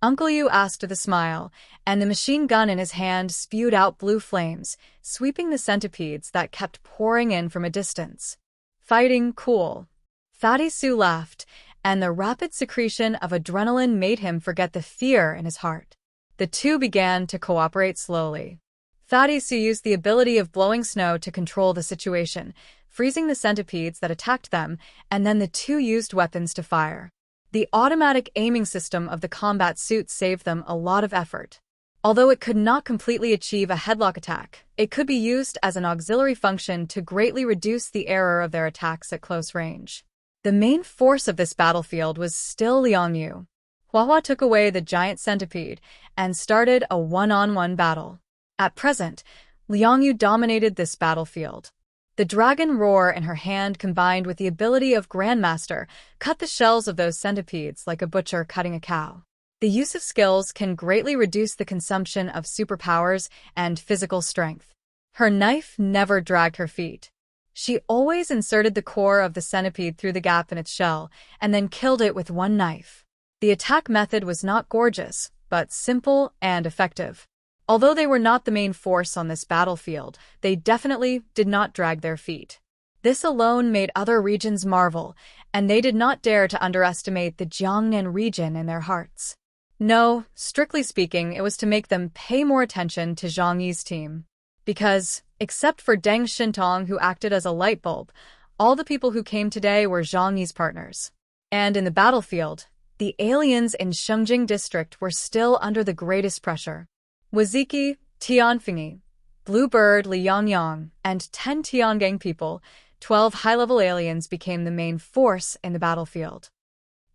Uncle Yu asked with a smile, and the machine gun in his hand spewed out blue flames, sweeping the centipedes that kept pouring in from a distance. Fighting cool. Fatty Sue laughed, and the rapid secretion of adrenaline made him forget the fear in his heart. The two began to cooperate slowly. Fatty Sue used the ability of blowing snow to control the situation, freezing the centipedes that attacked them, and then the two used weapons to fire. The automatic aiming system of the combat suit saved them a lot of effort. Although it could not completely achieve a headlock attack, it could be used as an auxiliary function to greatly reduce the error of their attacks at close range. The main force of this battlefield was still Liang Yu. Hua took away the giant centipede and started a one-on-one battle. At present, Liang Yu dominated this battlefield. The dragon roar in her hand combined with the ability of Grandmaster cut the shells of those centipedes like a butcher cutting a cow. The use of skills can greatly reduce the consumption of superpowers and physical strength. Her knife never dragged her feet. She always inserted the core of the centipede through the gap in its shell and then killed it with one knife. The attack method was not gorgeous, but simple and effective. Although they were not the main force on this battlefield, they definitely did not drag their feet. This alone made other regions marvel, and they did not dare to underestimate the Jiangnan region in their hearts. No, strictly speaking, it was to make them pay more attention to Zhang Yi's team. Because, except for Deng Shintong who acted as a light bulb, all the people who came today were Zhang Yi's partners. And in the battlefield, the aliens in Shengjing district were still under the greatest pressure. Waziki, Tianfengyi, Bluebird, Liangyang, and 10 Tiangang people, 12 high-level aliens became the main force in the battlefield.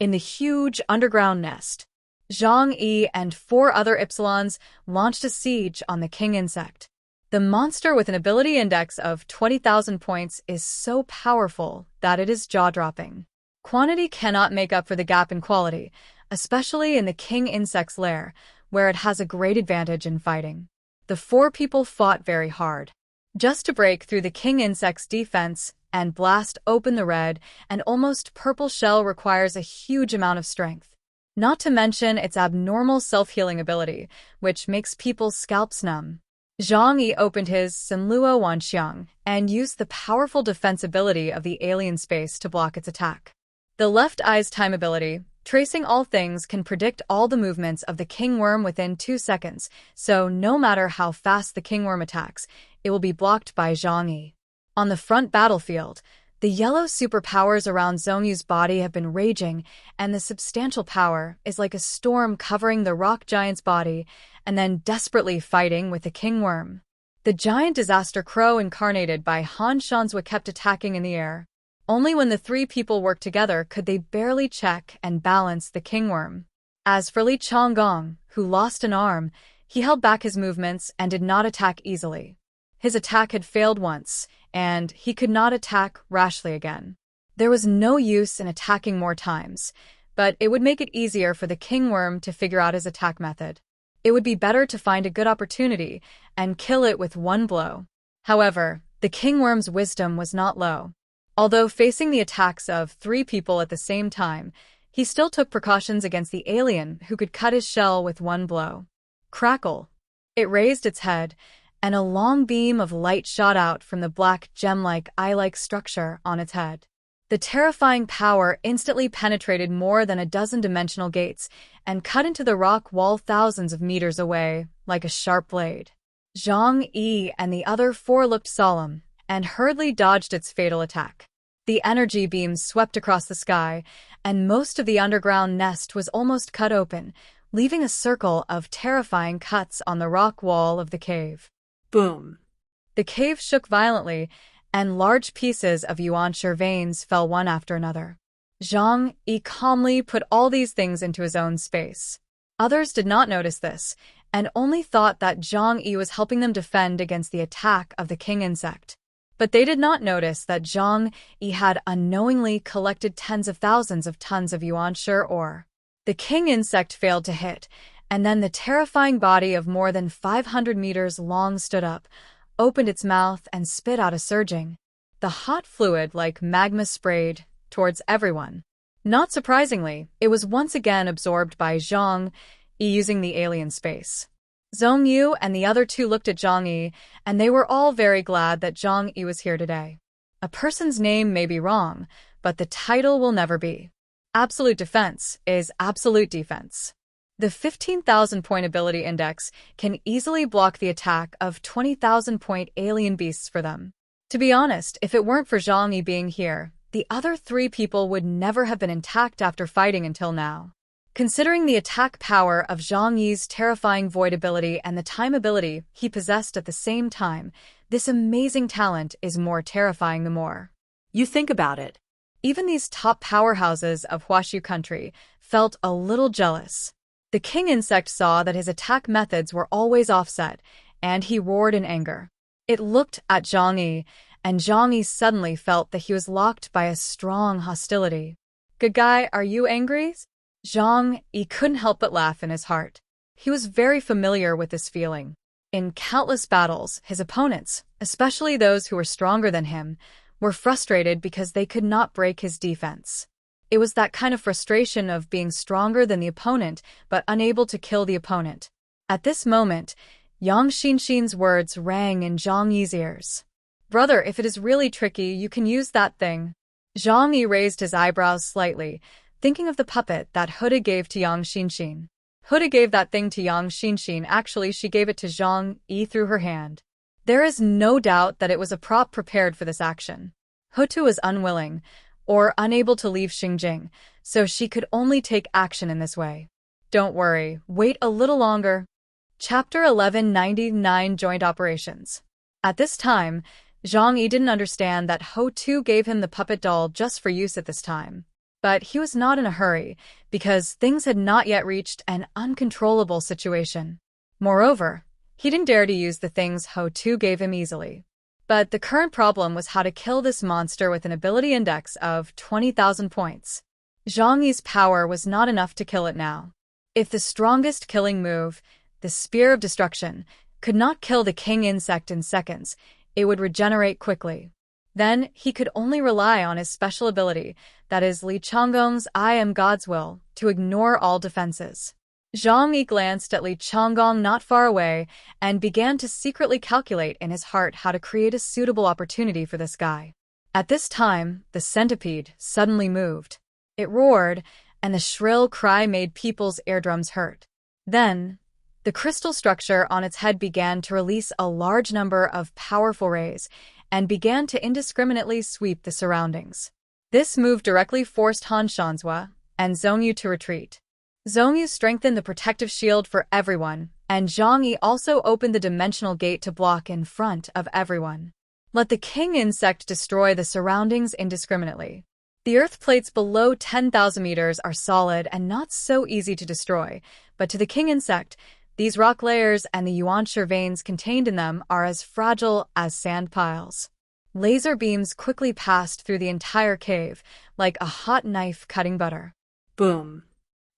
In the huge underground nest, Zhang Yi and 4 other Ypsilons launched a siege on the king insect. The monster with an ability index of 20,000 points is so powerful that it is jaw-dropping. Quantity cannot make up for the gap in quality, especially in the king insect's lair, where it has a great advantage in fighting. The 4 people fought very hard. Just to break through the king insect's defense and blast open the red and almost purple shell requires a huge amount of strength. Not to mention its abnormal self-healing ability, which makes people's scalps numb. Zhang Yi opened his Sanluo Wanxiang and used the powerful defense ability of the alien space to block its attack. The left eye's time ability, tracing all things, can predict all the movements of the kingworm within 2 seconds, so no matter how fast the kingworm attacks, it will be blocked by Zhang Yi. On the front battlefield, the yellow superpowers around Zhang Yu's body have been raging, and the substantial power is like a storm covering the rock giant's body and then desperately fighting with the kingworm. The giant disaster crow incarnated by Han Shanzhua kept attacking in the air. Only when the 3 people worked together could they barely check and balance the kingworm. As for Li Chonggong, who lost an arm, he held back his movements and did not attack easily. His attack had failed once, and he could not attack rashly again. There was no use in attacking more times, but it would make it easier for the kingworm to figure out his attack method. It would be better to find a good opportunity and kill it with one blow. However, the kingworm's wisdom was not low. Although facing the attacks of 3 people at the same time, he still took precautions against the alien who could cut his shell with one blow. Crackle! It raised its head, and a long beam of light shot out from the black gem-like eye-like structure on its head. The terrifying power instantly penetrated more than a dozen dimensional gates and cut into the rock wall thousands of meters away like a sharp blade. Zhang Yi and the other 4 looked solemn and hurriedly dodged its fatal attack. The energy beams swept across the sky, and most of the underground nest was almost cut open, leaving a circle of terrifying cuts on the rock wall of the cave. Boom. The cave shook violently, and large pieces of yuanshi veins fell one after another. Zhang Yi calmly put all these things into his own space. Others did not notice this, and only thought that Zhang Yi was helping them defend against the attack of the king insect. But they did not notice that Zhang Yi had unknowingly collected tens of thousands of tons of yuanshi ore. The king insect failed to hit, and then the terrifying body of more than 500 meters long stood up, opened its mouth, and spit out a surging, the hot fluid like magma sprayed towards everyone. Not surprisingly, it was once again absorbed by Zhang Yi using the alien space. Zhong Yu and the other two looked at Zhang Yi, and they were all very glad that Zhang Yi was here today. A person's name may be wrong, but the title will never be. Absolute defense is absolute defense. The 15,000-point ability index can easily block the attack of 20,000-point alien beasts for them. To be honest, if it weren't for Zhang Yi being here, the other three people would never have been intact after fighting until now. Considering the attack power of Zhang Yi's terrifying void ability and the time ability he possessed at the same time, this amazing talent is more terrifying the more you think about it. Even these top powerhouses of Huashu country felt a little jealous. The king insect saw that his attack methods were always offset, and he roared in anger. It looked at Zhang Yi, and Zhang Yi suddenly felt that he was locked by a strong hostility. "Good guy, are you angry?" Zhang Yi couldn't help but laugh in his heart. He was very familiar with this feeling. In countless battles, his opponents, especially those who were stronger than him, were frustrated because they could not break his defense. It was that kind of frustration of being stronger than the opponent but unable to kill the opponent. At this moment, Yang Xinxin's words rang in Zhang Yi's ears. "Brother, if it is really tricky, you can use that thing." Zhang Yi raised his eyebrows slightly, thinking of the puppet that Horde gave to Yang Xinxin. Horde gave that thing to Yang Xinxin. Actually, she gave it to Zhang Yi through her hand. There is no doubt that it was a prop prepared for this action. Hutu was unwilling, or unable to leave Xingjing, so she could only take action in this way. Don't worry, wait a little longer. Chapter 1199 Joint Operations. At this time, Zhang Yi didn't understand that Hutu gave him the puppet doll just for use at this time. But he was not in a hurry, because things had not yet reached an uncontrollable situation. Moreover, he didn't dare to use the things Hutu gave him easily. But the current problem was how to kill this monster with an ability index of 20,000 points. Zhang Yi's power was not enough to kill it now. If the strongest killing move, the Spear of Destruction, could not kill the king insect in seconds, it would regenerate quickly. Then he could only rely on his special ability, that is Li Changgong's I Am God's Will, to ignore all defenses. Zhang Yi glanced at Li Changgong not far away and began to secretly calculate in his heart how to create a suitable opportunity for this guy. At this time, the centipede suddenly moved. It roared, and the shrill cry made people's eardrums hurt. Then, the crystal structure on its head began to release a large number of powerful rays and began to indiscriminately sweep the surroundings. This move directly forced Han Shanzhua and Zhong Yu to retreat. Zhong Yu strengthened the protective shield for everyone, and Zhang Yi also opened the dimensional gate to block in front of everyone. Let the king insect destroy the surroundings indiscriminately. The earth plates below 10,000 meters are solid and not so easy to destroy, but to the king insect, these rock layers and the yuanshi veins contained in them are as fragile as sand piles. Laser beams quickly passed through the entire cave, like a hot knife cutting butter. Boom.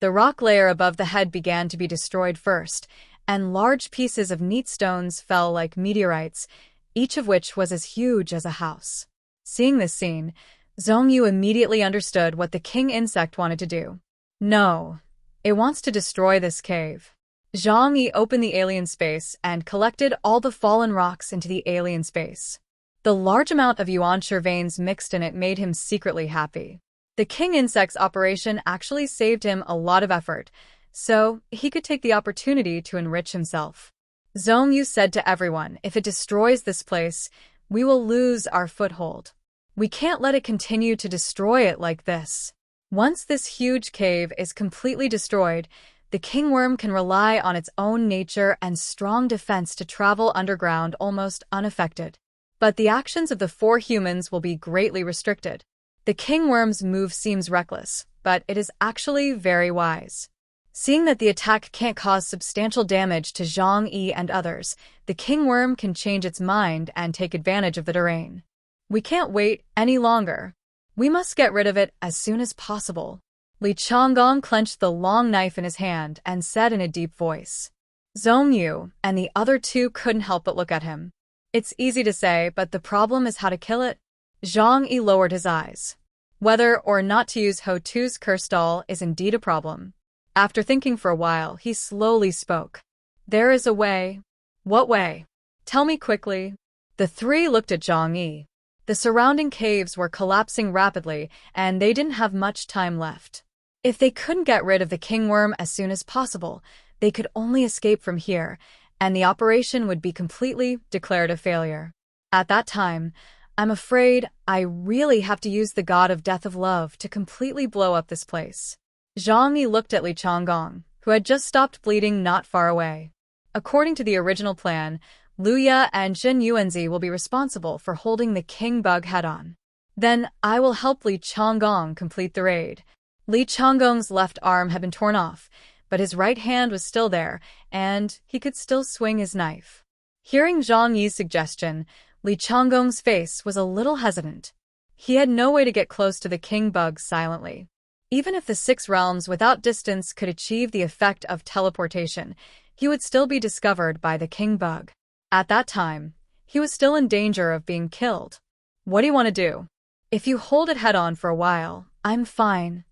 The rock layer above the head began to be destroyed first, and large pieces of neat stones fell like meteorites, each of which was as huge as a house. Seeing this scene, Zhong Yu immediately understood what the king insect wanted to do. No, it wants to destroy this cave. Zhang Yi opened the alien space and collected all the fallen rocks into the alien space. The large amount of yuanshi veins mixed in it made him secretly happy. The king insect's operation actually saved him a lot of effort, so he could take the opportunity to enrich himself. Zhong Yu said to everyone, if it destroys this place, we will lose our foothold. We can't let it continue to destroy it like this. Once this huge cave is completely destroyed, the king worm can rely on its own nature and strong defense to travel underground almost unaffected. But the actions of the 4 humans will be greatly restricted. The king worm's move seems reckless, but it is actually very wise. Seeing that the attack can't cause substantial damage to Zhang Yi and others, the king worm can change its mind and take advantage of the terrain. We can't wait any longer. We must get rid of it as soon as possible. Li Changgong clenched the long knife in his hand and said in a deep voice. Zhong Yu and the other 2 couldn't help but look at him. It's easy to say, but the problem is how to kill it. Zhang Yi lowered his eyes. Whether or not to use Ho Tu's curse doll is indeed a problem. After thinking for a while, he slowly spoke. There is a way. What way? Tell me quickly. The 3 looked at Zhang Yi. The surrounding caves were collapsing rapidly, and they didn't have much time left. If they couldn't get rid of the king worm as soon as possible, they could only escape from here, and the operation would be completely declared a failure. At that time, I'm afraid I really have to use the god of death of love to completely blow up this place. Zhang Yi looked at Li Changgong, who had just stopped bleeding not far away. According to the original plan, Luya and Jin Yuanzi will be responsible for holding the king bug head-on. Then I will help Li Changgong complete the raid. Li Changgong's left arm had been torn off, but his right hand was still there, and he could still swing his knife. Hearing Zhang Yi's suggestion, Li Changgong's face was a little hesitant. He had no way to get close to the king bug silently. Even if the 6 realms without distance could achieve the effect of teleportation, he would still be discovered by the king bug. At that time, he was still in danger of being killed. What do you want to do? If you hold it head-on for a while, I'm fine.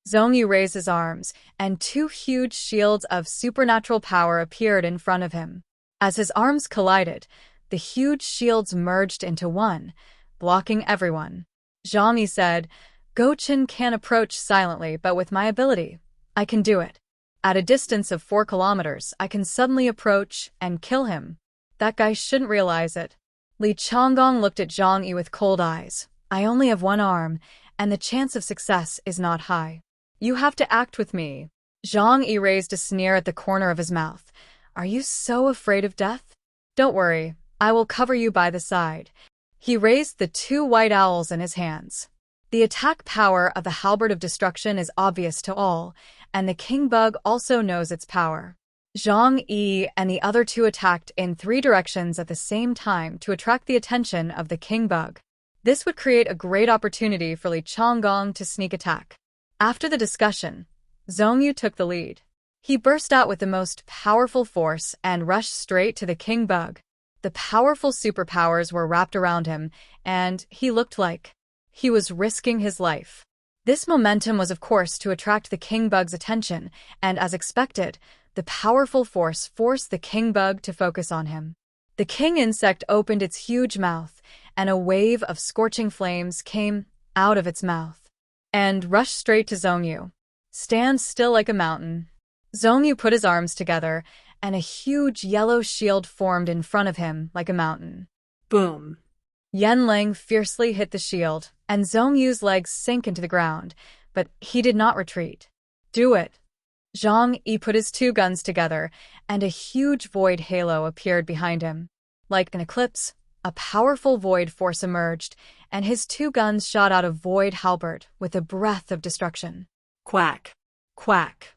Zhong Yu raised his arms, and 2 huge shields of supernatural power appeared in front of him. As his arms collided, the huge shields merged into one, blocking everyone. Zhang Yi said, Gouchen can approach silently, but with my ability, I can do it. At a distance of 4 kilometers, I can suddenly approach and kill him. That guy shouldn't realize it. Li Changgong looked at Zhang Yi with cold eyes. I only have 1 arm, and the chance of success is not high. You have to act with me. Zhang Yi raised a sneer at the corner of his mouth. Are you so afraid of death? Don't worry, I will cover you by the side. He raised the 2 white owls in his hands. The attack power of the halberd of destruction is obvious to all, and the king bug also knows its power. Zhang Yi and the other 2 attacked in 3 directions at the same time to attract the attention of the king bug. This would create a great opportunity for Li Changgong to sneak attack. After the discussion, Zhong Yu took the lead. He burst out with the most powerful force and rushed straight to the king bug. The powerful superpowers were wrapped around him, and he looked like he was risking his life. This momentum was of course to attract the king bug's attention, and as expected, the powerful force forced the king bug to focus on him. The king insect opened its huge mouth, and a wave of scorching flames came out of its mouth and rushed straight to Zhong Yu. Stand still like a mountain. Zhong Yu put his arms together, and a huge yellow shield formed in front of him like a mountain. Boom. Qinling fiercely hit the shield, and Zhong Yu's legs sank into the ground, but he did not retreat. Do it. Zhang Yi put his 2 guns together, and a huge void halo appeared behind him. Like an eclipse, a powerful void force emerged, and his 2 guns shot out a void halberd with a breath of destruction. Quack. Quack.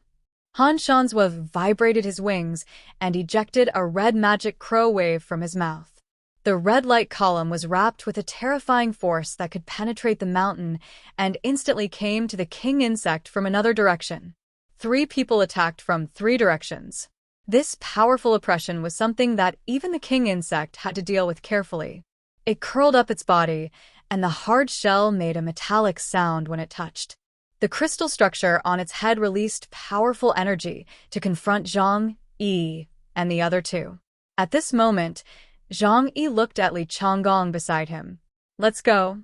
Han Shanzhua vibrated his wings and ejected a red magic crow wave from his mouth. The red light column was wrapped with a terrifying force that could penetrate the mountain and instantly came to the king insect from another direction. 3 people attacked from 3 directions. This powerful oppression was something that even the king insect had to deal with carefully. It curled up its body, and the hard shell made a metallic sound when it touched. The crystal structure on its head released powerful energy to confront Zhang Yi and the other 2. At this moment, Zhang Yi looked at Li Changgong beside him. Let's go.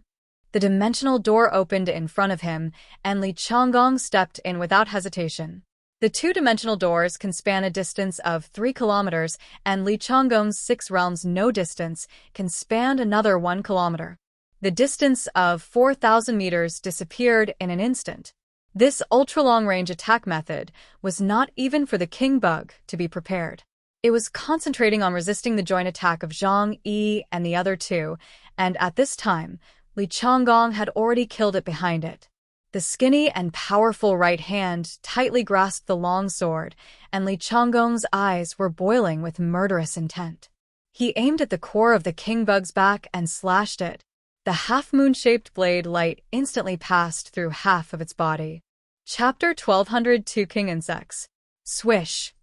The dimensional door opened in front of him, and Li Changgong stepped in without hesitation. The 2-dimensional doors can span a distance of 3 kilometers, and Li Changgong's 6 realms no distance can span another 1 kilometer. The distance of 4,000 meters disappeared in an instant. This ultra-long-range attack method was not even for the king bug to be prepared. It was concentrating on resisting the joint attack of Zhang Yi and the other two, and at this time, Li Changgong had already killed it behind it. The skinny and powerful right hand tightly grasped the long sword, and Li Changgong's eyes were boiling with murderous intent. He aimed at the core of the king bug's back and slashed it. The half-moon-shaped blade light instantly passed through half of its body. Chapter 1202 King Insects. Swish!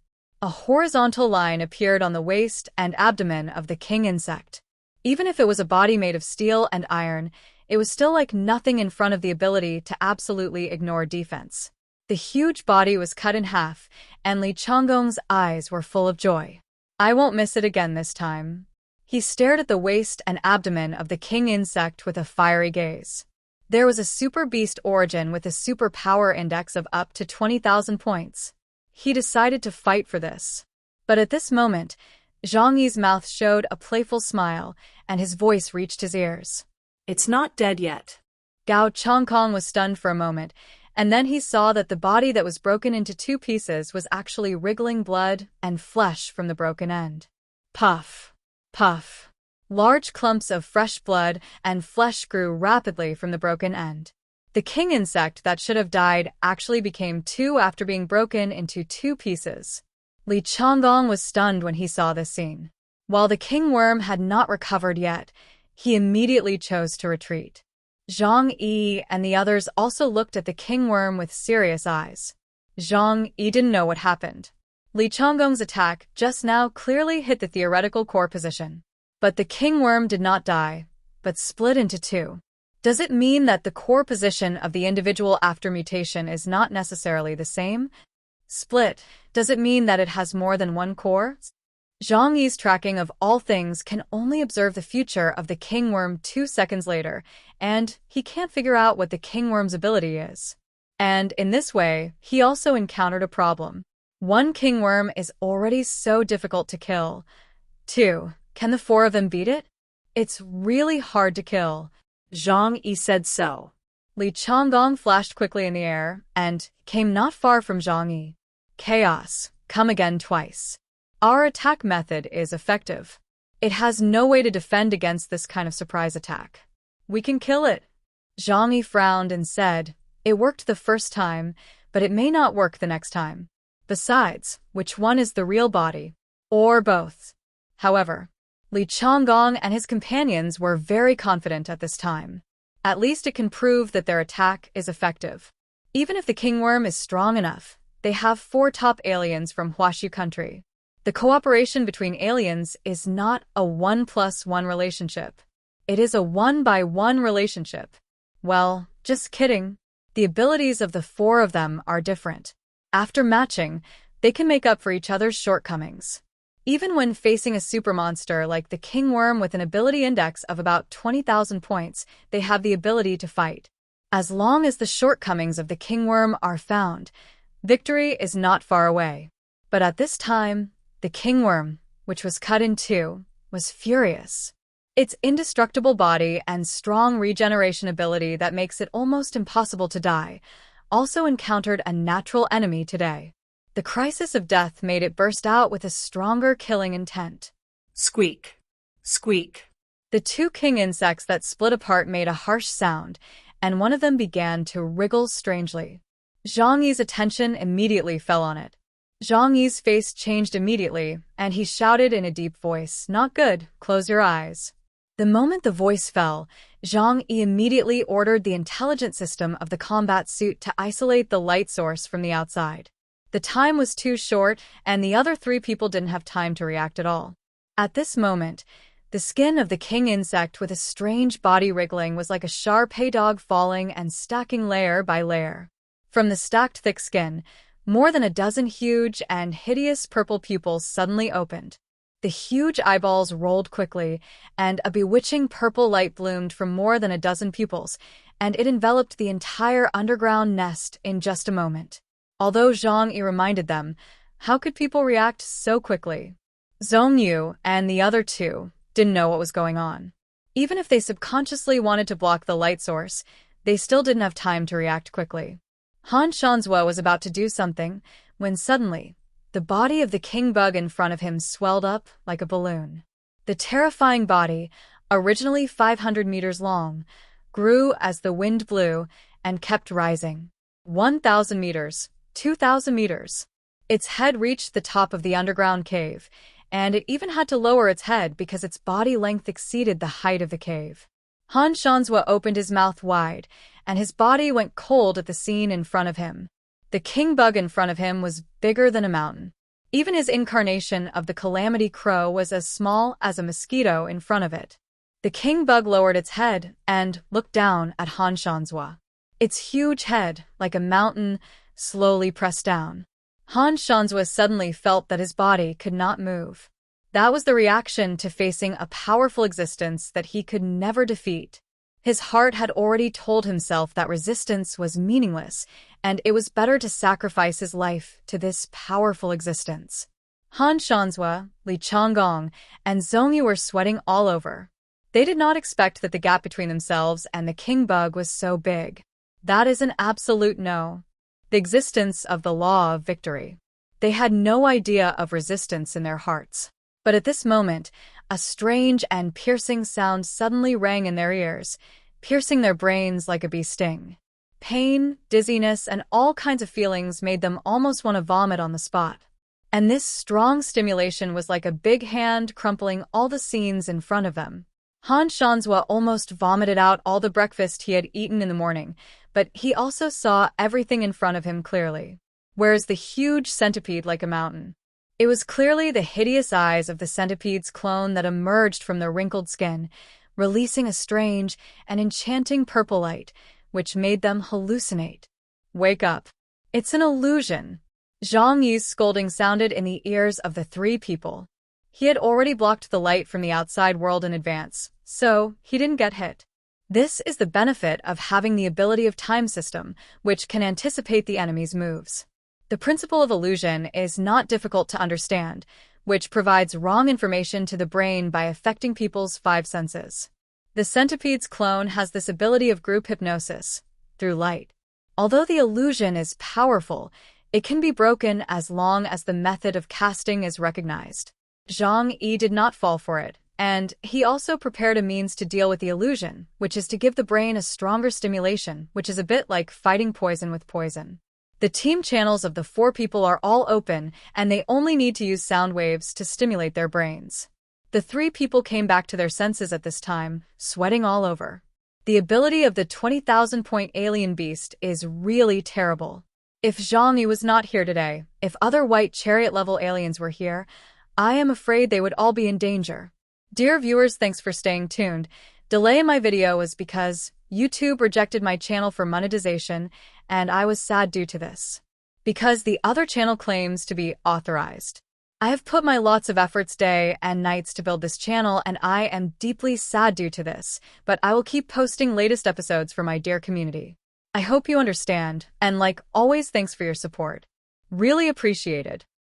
A horizontal line appeared on the waist and abdomen of the king insect. Even if it was a body made of steel and iron, it was still like nothing in front of the ability to absolutely ignore defense. The huge body was cut in half, and Li Changgong's eyes were full of joy. I won't miss it again this time. He stared at the waist and abdomen of the king insect with a fiery gaze. There was a super beast origin with a super power index of up to 20,000 points. He decided to fight for this. But at this moment, Zhang Yi's mouth showed a playful smile, and his voice reached his ears. It's not dead yet. Gao Changkong was stunned for a moment, and then he saw that the body that was broken into two pieces was actually wriggling blood and flesh from the broken end. Puff! Puff! Large clumps of fresh blood and flesh grew rapidly from the broken end. The king insect that should have died actually became two after being broken into two pieces. Li Changgong was stunned when he saw this scene. While the king worm had not recovered yet, he immediately chose to retreat. Zhang Yi and the others also looked at the king worm with serious eyes. Zhang Yi didn't know what happened. Li Changgong's attack just now clearly hit the theoretical core position. But the king worm did not die, but split into two. Does it mean that the core position of the individual after mutation is not necessarily the same? Split, does it mean that it has more than one core? Zhang Yi's tracking of all things can only observe the future of the king worm 2 seconds later, and he can't figure out what the king worm's ability is. And in this way, he also encountered a problem. One king worm is already so difficult to kill. 2. Can the 4 of them beat it? It's really hard to kill. Zhang Yi said so. Li Changgong flashed quickly in the air and came not far from Zhang Yi. Chaos, come again twice. Our attack method is effective. It has no way to defend against this kind of surprise attack. We can kill it. Zhang Yi frowned and said, it worked the first time, but it may not work the next time. Besides, which one is the real body? Or both? However, Li Changgong and his companions were very confident at this time. At least it can prove that their attack is effective. Even if the king worm is strong enough, they have 4 top aliens from Huashu country. The cooperation between aliens is not a 1+1 relationship. It is a 1-by-1 relationship. Well, just kidding. The abilities of the 4 of them are different. After matching, they can make up for each other's shortcomings. Even when facing a super monster like the king worm with an ability index of about 20,000 points, they have the ability to fight. As long as the shortcomings of the king worm are found, victory is not far away. But at this time, the king worm, which was cut in 2, was furious. Its indestructible body and strong regeneration ability that makes it almost impossible to die also encountered a natural enemy today. The crisis of death made it burst out with a stronger killing intent. Squeak! Squeak! The 2 king insects that split apart made a harsh sound, and one of them began to wriggle strangely. Zhang Yi's attention immediately fell on it. Zhang Yi's face changed immediately, and he shouted in a deep voice, "Not good, close your eyes." The moment the voice fell, Zhang Yi immediately ordered the intelligence system of the combat suit to isolate the light source from the outside. The time was too short, and the other 3 people didn't have time to react at all. At this moment, the skin of the king insect with a strange body wriggling was like a Shar-Pei dog falling and stacking layer by layer. From the stacked thick skin, more than a dozen huge and hideous purple pupils suddenly opened. The huge eyeballs rolled quickly, and a bewitching purple light bloomed from more than a dozen pupils, and it enveloped the entire underground nest in just a moment. Although Zhang Yi reminded them, how could people react so quickly? Zhong Yu and the other 2 didn't know what was going on. Even if they subconsciously wanted to block the light source, they still didn't have time to react quickly. Han Shanzhua was about to do something, when suddenly, The body of the king bug in front of him swelled up like a balloon. The terrifying body, originally 500 meters long, grew as the wind blew and kept rising. 1,000 meters, 2,000 meters. Its head reached the top of the underground cave, and it even had to lower its head because its body length exceeded the height of the cave. Han Shanzhua opened his mouth wide, and his body went cold at the scene in front of him. The king bug in front of him was bigger than a mountain. Even his incarnation of the Calamity Crow was as small as a mosquito in front of it. The king bug lowered its head and looked down at Han Shanzhua. Its huge head, like a mountain, slowly pressed down. Han Shanzhua suddenly felt that his body could not move. That was the reaction to facing a powerful existence that he could never defeat. His heart had already told himself that resistance was meaningless, and it was better to sacrifice his life to this powerful existence. Han Shanzhua, Li Changgong, and Zhongyu were sweating all over. They did not expect that the gap between themselves and the king bug was so big. That is an absolute no. The existence of the law of victory. They had no idea of resistance in their hearts. But at this moment, a strange and piercing sound suddenly rang in their ears, piercing their brains like a bee sting. Pain, dizziness, and all kinds of feelings made them almost want to vomit on the spot. And this strong stimulation was like a big hand crumpling all the scenes in front of them. Han Shanzhua almost vomited out all the breakfast he had eaten in the morning, but he also saw everything in front of him clearly. Whereas the huge centipede like a mountain. It was clearly the hideous eyes of the centipede's clone that emerged from the wrinkled skin, releasing a strange and enchanting purple light, which made them hallucinate. Wake up. It's an illusion. Zhang Yi's scolding sounded in the ears of the three people. He had already blocked the light from the outside world in advance, so he didn't get hit. This is the benefit of having the ability of time system, which can anticipate the enemy's moves. The principle of illusion is not difficult to understand, which provides wrong information to the brain by affecting people's five senses. The centipede's clone has this ability of group hypnosis, through light. Although the illusion is powerful, it can be broken as long as the method of casting is recognized. Zhang Yi did not fall for it, and he also prepared a means to deal with the illusion, which is to give the brain a stronger stimulation, which is a bit like fighting poison with poison. The team channels of the four people are all open, and they only need to use sound waves to stimulate their brains. The three people came back to their senses at this time, sweating all over. The ability of the 20,000-point alien beast is really terrible. If Zhang Yi was not here today, if other white chariot-level aliens were here, I am afraid they would all be in danger. Dear viewers, thanks for staying tuned. Delay in my video was because YouTube rejected my channel for monetization, and I was sad due to this. Because the other channel claims to be authorized. I have put my lots of efforts day and nights to build this channel, and I am deeply sad due to this, but I will keep posting latest episodes for my dear community. I hope you understand, and like always, thanks for your support. Really appreciated.